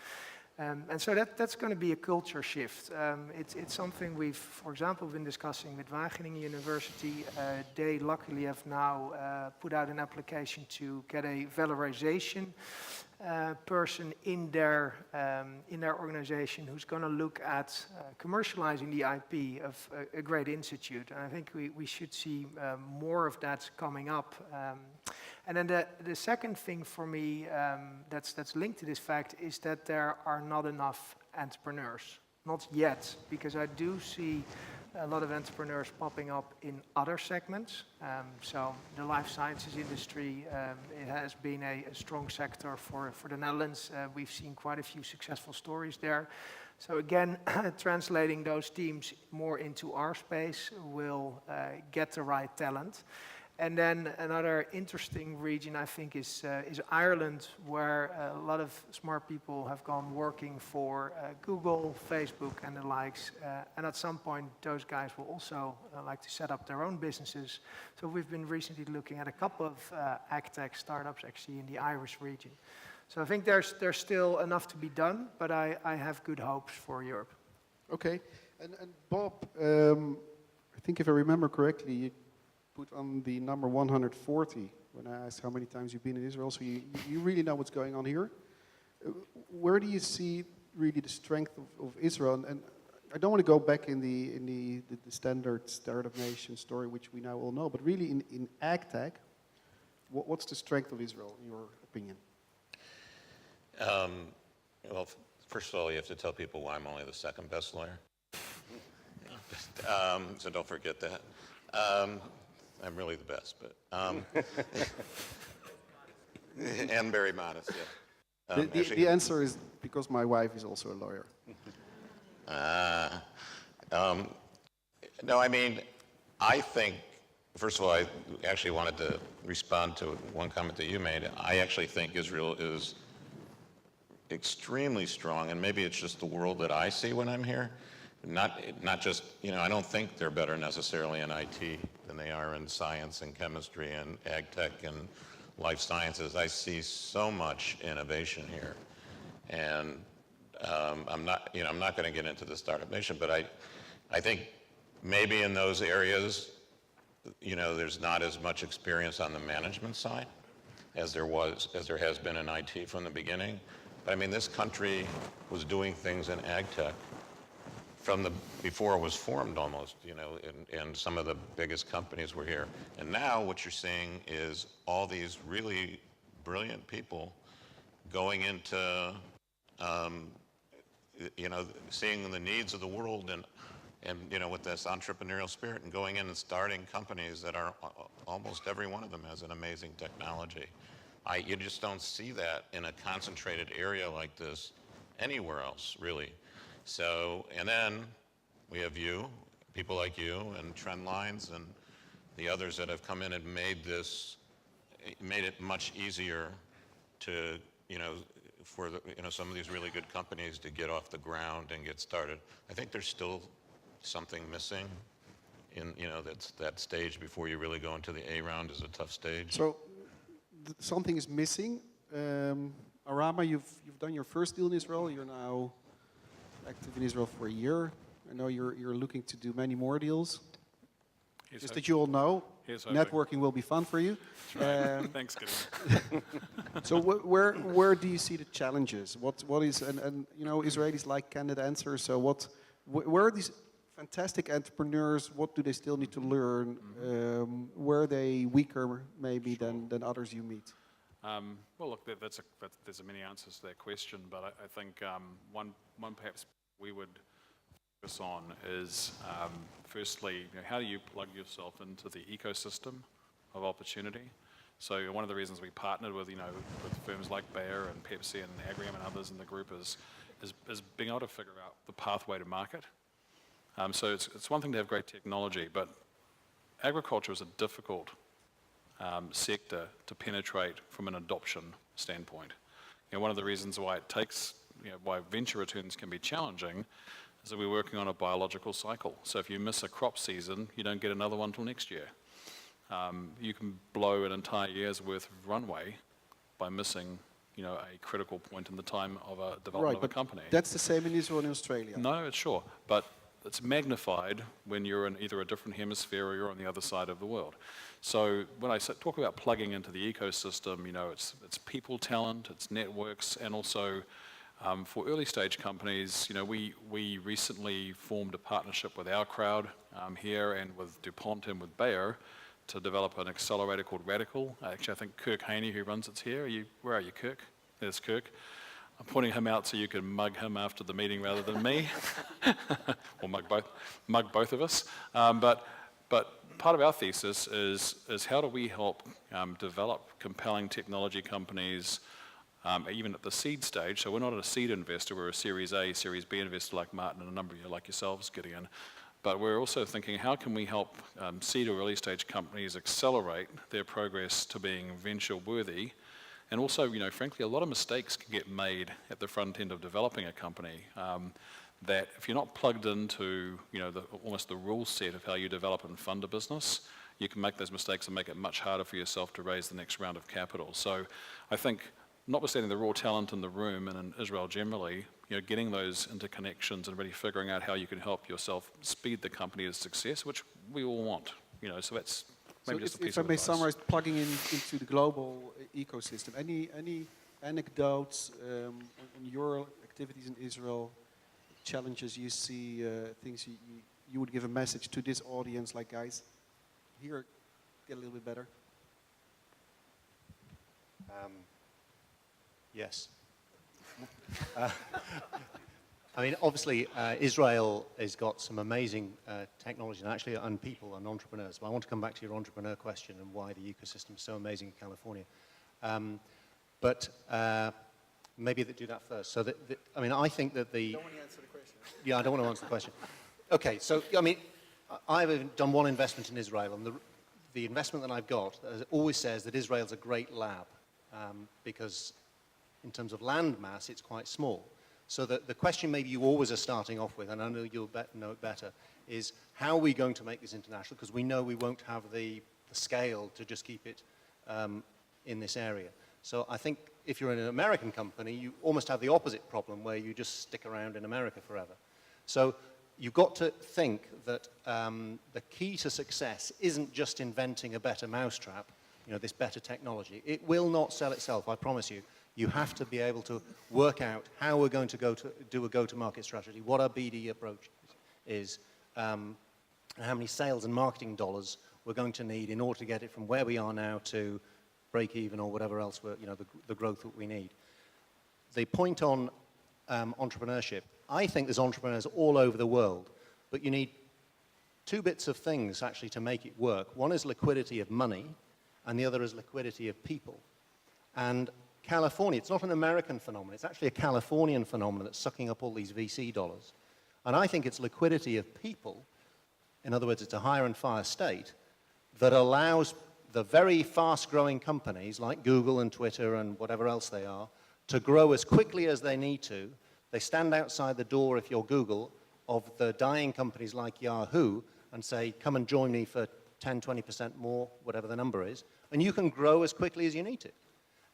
And so that's going to be a culture shift. It's something we've, for example, been discussing with Wageningen University. They luckily have now put out an application to get a valorization person in their organization who's going to look at commercializing the IP of a great institute. And I think we should see more of that coming up. And then the second thing for me that's linked to this fact is that there are not enough entrepreneurs. Not yet, because I do see a lot of entrepreneurs popping up in other segments. So the life sciences industry, it has been a strong sector for the Netherlands. We've seen quite a few successful stories there. So again, translating those teams more into our space will get the right talent. And then another interesting region, I think, is Ireland, where a lot of smart people have gone working for Google, Facebook, and the likes. And at some point, those guys will also like to set up their own businesses. So we've been recently looking at a couple of Agtech startups, actually, in the Irish region. So I think there's still enough to be done, but I have good hopes for Europe. Okay. And Bob, I think if I remember correctly, you put on the number 140 when I asked how many times you've been in Israel, so you really know what's going on here. Where do you see really the strength of Israel? And I don't want to go back in the standard startup nation story, which we now all know, but really in Agtech, what's the strength of Israel, in your opinion? Well, first of all, you have to tell people why I'm only the second best lawyer. So don't forget that. I'm really the best, but and very modest, yeah. The answer is because my wife is also a lawyer. No, I mean, I think, first of all, I actually wanted to respond to one comment that you made. I actually think Israel is extremely strong, and maybe it's just the world that I see when I'm here. Not just, I don't think they're better necessarily in IT than they are in science and chemistry and ag tech and life sciences. I see so much innovation here. And I'm not going to get into the startup nation, but I think maybe in those areas, there's not as much experience on the management side as there has been in IT from the beginning. But I mean, this country was doing things in ag tech before it was formed almost, and some of the biggest companies were here. And now what you're seeing is all these really brilliant people going into, seeing the needs of the world and with this entrepreneurial spirit and going in and starting companies that are, almost every one of them has an amazing technology. You just don't see that in a concentrated area like this anywhere else, really. So, and then we have people like you and Trendlines and the others that have come in and made it much easier to, for some of these really good companies to get off the ground and get started. I think there's still something missing in, that stage before you really go into the A round is a tough stage. So something is missing. Arama, you've done your first deal in Israel. You're now active in Israel for a year. I know you're looking to do many more deals. Just that you all know, networking will be fun for you. Thanks, Gideon. So where do you see the challenges? What is and Israelis like candid answers. So where are these fantastic entrepreneurs? What do they still need to learn? Where are they weaker maybe than others you meet? Well, look, there's many answers to that question, but I think one perhaps we would focus on is firstly, how do you plug yourself into the ecosystem of opportunity? So one of the reasons we partnered with with firms like Bayer and Pepsi and Agrium and others in the group is being able to figure out the pathway to market. So it's one thing to have great technology, but agriculture is a difficult sector to penetrate from an adoption standpoint. One of the reasons why it takes, why venture returns can be challenging is that we're working on a biological cycle. So if you miss a crop season, you don't get another one till next year. You can blow an entire year's worth of runway by missing, a critical point in the time of a development of a company. That's the same in Israel and Australia. No, it's sure, but it's magnified when you're in either a different hemisphere or you're on the other side of the world. So when I talk about plugging into the ecosystem, it's people talent, it's networks, and also for early stage companies, we recently formed a partnership with our crowd here and with DuPont and with Bayer to develop an accelerator called Radical. Actually, I think Kirk Haney, who runs it's here. Where are you, Kirk? There's Kirk. I'm pointing him out so you can mug him after the meeting rather than me, or mug both of us. But part of our thesis is how do we help develop compelling technology companies, even at the seed stage. So we're not a seed investor, we're a Series A, Series B investor like Maarten and a number of you like yourselves, Gideon. But we're also thinking, how can we help seed or early stage companies accelerate their progress to being venture worthy? And also, frankly, a lot of mistakes can get made at the front end of developing a company that if you're not plugged into, almost the rule set of how you develop and fund a business, you can make those mistakes and make it much harder for yourself to raise the next round of capital. So I think, notwithstanding the raw talent in the room and in Israel generally, getting those interconnections and really figuring out how you can help yourself speed the company to success, which we all want. So that's maybe just a piece of advice. If I may summarize, plugging into the global ecosystem, any anecdotes on your activities in Israel, challenges you see, things you would give a message to this audience, like, guys, here, get a little bit better? Yes. Obviously, Israel has got some amazing technology and people and entrepreneurs. But I want to come back to your entrepreneur question and why the ecosystem is so amazing in California. Maybe do that first. So, I think that the... Don't want to answer the question. Yeah, I don't want to answer the question. Okay, so, I've done one investment in Israel, and the investment that I've got always says that Israel's a great lab, because in terms of land mass, it's quite small. So the question maybe you always are starting off with, and I know you'll know it better, is how are we going to make this international? Because we know we won't have the scale to just keep it in this area. So I think if you're in an American company, you almost have the opposite problem where you just stick around in America forever. So you've got to think that the key to success isn't just inventing a better mousetrap, this better technology. It will not sell itself, I promise you. You have to be able to work out how we're going to do a go-to-market strategy, what our BD approach is, and how many sales and marketing dollars we're going to need in order to get it from where we are now to break even or whatever else, the growth that we need. The point on entrepreneurship, I think there's entrepreneurs all over the world, but you need two bits of things actually to make it work. One is liquidity of money, and the other is liquidity of people. And California, it's not an American phenomenon, it's actually a Californian phenomenon that's sucking up all these VC dollars. And I think it's liquidity of people, in other words, it's a hire and fire state, that allows the very fast-growing companies like Google and Twitter and whatever else they are to grow as quickly as they need to. They stand outside the door, if you're Google, of the dying companies like Yahoo and say, come and join me for 10, 20% more, whatever the number is, and you can grow as quickly as you need to.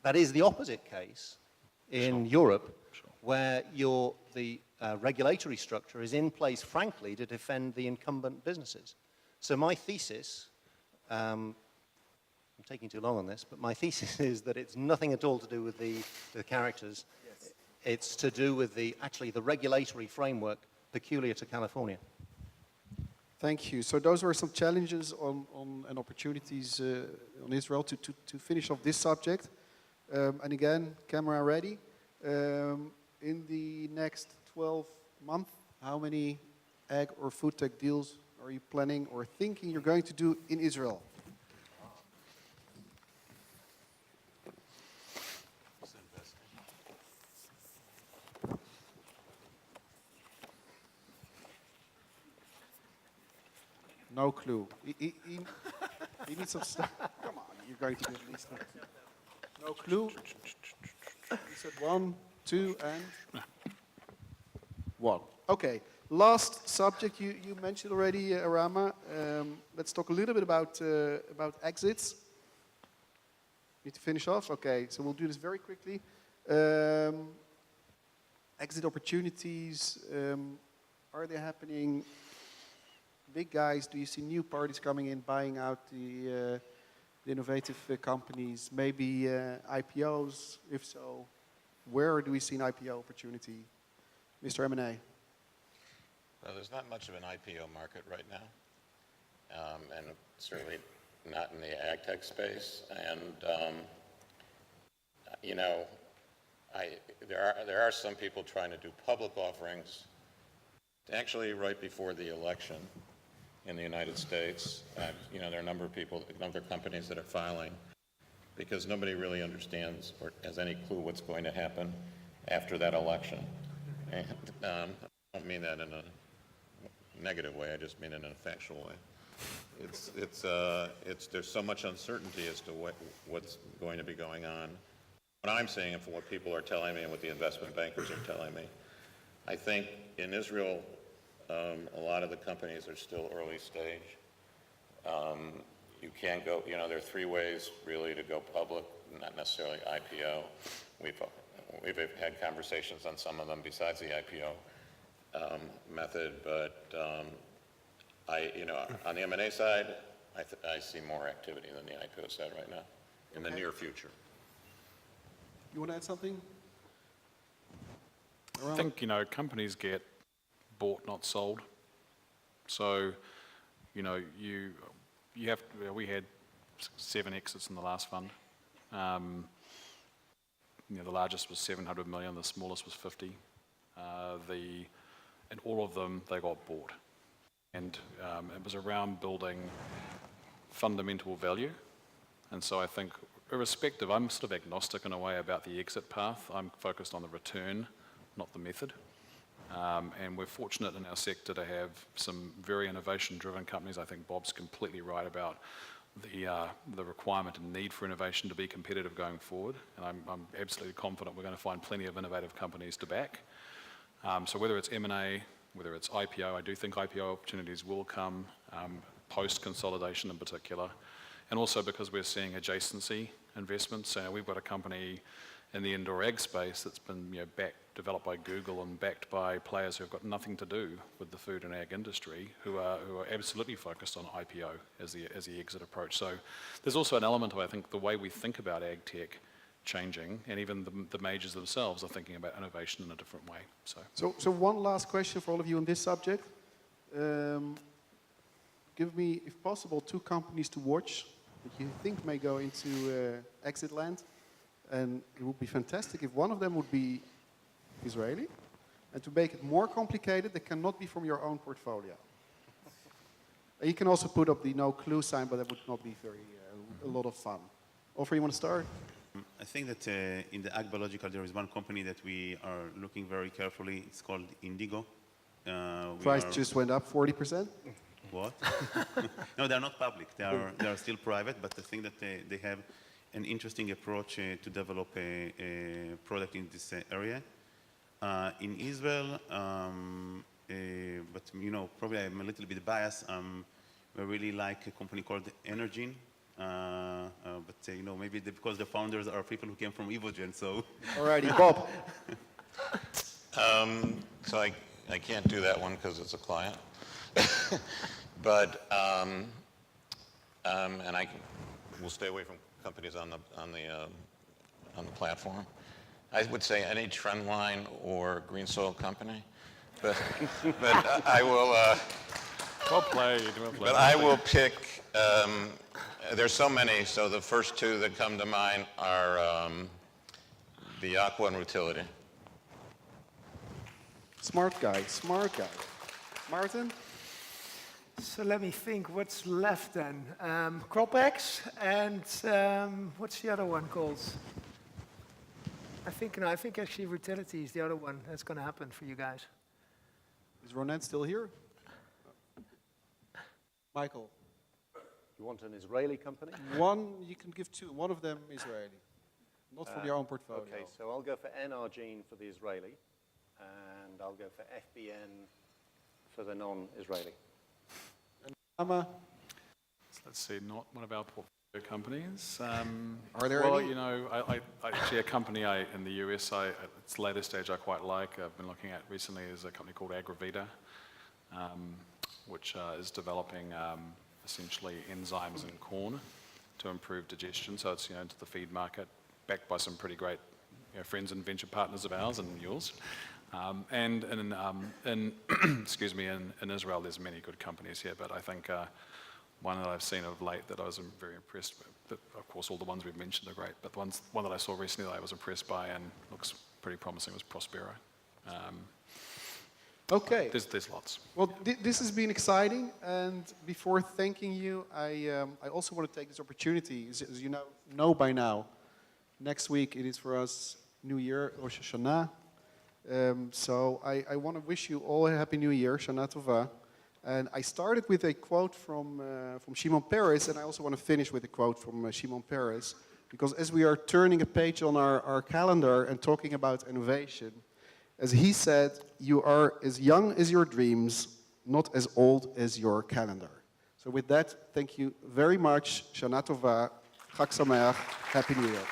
That is the opposite case in Europe, where the regulatory structure is in place, frankly, to defend the incumbent businesses. So my thesis, I'm taking too long on this, but my thesis is that it's nothing at all to do with the characters. Yes. It's to do with actually the regulatory framework peculiar to California. Thank you. So those were some challenges and opportunities on Israel to finish off this subject. And again, camera ready. In the next 12 months, how many ag or food tech deals are you planning or thinking you're going to do in Israel? No clue. He needs some stuff. Come on, you're going to get at least no clue. You said 1, 2, and 1. Okay. Last subject you mentioned already, Arama. Let's talk a little bit about exits. Need to finish off? Okay, so we'll do this very quickly. Exit opportunities, are they happening? Big guys, do you see new parties coming in, buying out the innovative companies? Maybe IPOs? If so, where do we see an IPO opportunity? Mr. M&A. Well, there's not much of an IPO market right now, and certainly not in the Agtech space. And you know, there are some people trying to do public offerings. Actually, right before the election in the United States, you know, there are a number of companies that are filing because nobody really understands or has any clue what's going to happen after that election. And I don't mean that in a negative way. I just mean it in a factual way. There's so much uncertainty as to what's going to be going on. What I'm seeing and from what people are telling me and what the investment bankers are telling me, I think in Israel, a lot of the companies are still early stage. You can't go, you know, there are 3 ways really to go public, not necessarily IPO. We've had conversations on some of them besides the IPO method, but you know, on the M&A side, I see more activity than the IPO side right now in the near future. You want to add something? I think, you know, companies get bought, not sold. So, you know, we had 7 exits in the last fund. You know, the largest was 700 million, the smallest was 50. And all of them, they got bought. And it was around building fundamental value. And so I think, irrespective, I'm sort of agnostic in a way about the exit path. I'm focused on the return, not the method. And we're fortunate in our sector to have some very innovation-driven companies. I think Bob's completely right about the requirement and need for innovation to be competitive going forward. And I'm absolutely confident we're going to find plenty of innovative companies to back. So whether it's M&A, whether it's IPO, I do think IPO opportunities will come post-consolidation in particular. And also because we're seeing adjacency investments. We've got a company in the indoor ag space that's been, you know, developed by Google and backed by players who have got nothing to do with the food and ag industry, who are absolutely focused on IPO as the exit approach. So there's also an element of, I think, the way we think about ag tech changing, and even the majors themselves are thinking about innovation in a different way. So one last question for all of you on this subject. Give me, if possible, 2 companies to watch that you think may go into exit land. And it would be fantastic if one of them would be Israeli. And to make it more complicated, they cannot be from your own portfolio. You can also put up the no clue sign, but that would not be a lot of fun. Ofer, you want to start? I think that in the ag biological, there is one company that we are looking very carefully. It's called Indigo. Price just went up 40%? What? No, they're not public. They are still private, but I think that they have an interesting approach to develop a product in this area. In Israel, but you know, probably I'm a little bit biased. I really like a company called Evogene. But you know, maybe because the founders are people who came from Evogene, so. Alrighty, Bob. So I can't do that one because it's a client. But and we'll stay away from companies on the platform. I would say any Trendline or GreenSoil company, but I will. Well played. But I will pick. There's so many. So the first 2 that come to mind are the Aqua and Utility. Smart guy. Maarten? So let me think, what's left then? CropX and what's the other one called? I think actually Utility is the other one that's going to happen for you guys. Is Ronan still here? Michael, You want an Israeli company? you can give two. One of them Israeli, not for your own portfolio. Okay, so I'll go for Nargene for the Israeli, and I'll go for FBN for the non-Israeli. Arama, Let's see, not one of our portfolio companies. Are there well, any? you know, I actually a company in the US, its later stage I quite like. I've been looking at recently is a company called AgriVest, which is developing essentially enzymes in corn to improve digestion. So it's into the feed market, backed by some pretty great friends and venture partners of ours and yours. And in excuse me, in Israel, there's many good companies here, but I think one that I've seen of late that I was very impressed with, of course, all the ones we've mentioned are great, but one that I saw recently that I was impressed by and looks pretty promising was Prospero. Okay. There's lots. Well, this has been exciting, and before thanking you, I also want to take this opportunity, as you know by now, next week it is for us New Year, Rosh Hashanah. So I want to wish you all a Happy New Year, Shana Tova. And I started with a quote from Shimon Peres, and I also want to finish with a quote from Shimon Peres, because as we are turning a page on our calendar and talking about innovation, as he said, you are as young as your dreams, not as old as your calendar. So with that, thank you very much. Shana Tova, Chag Sameach, Happy New Year.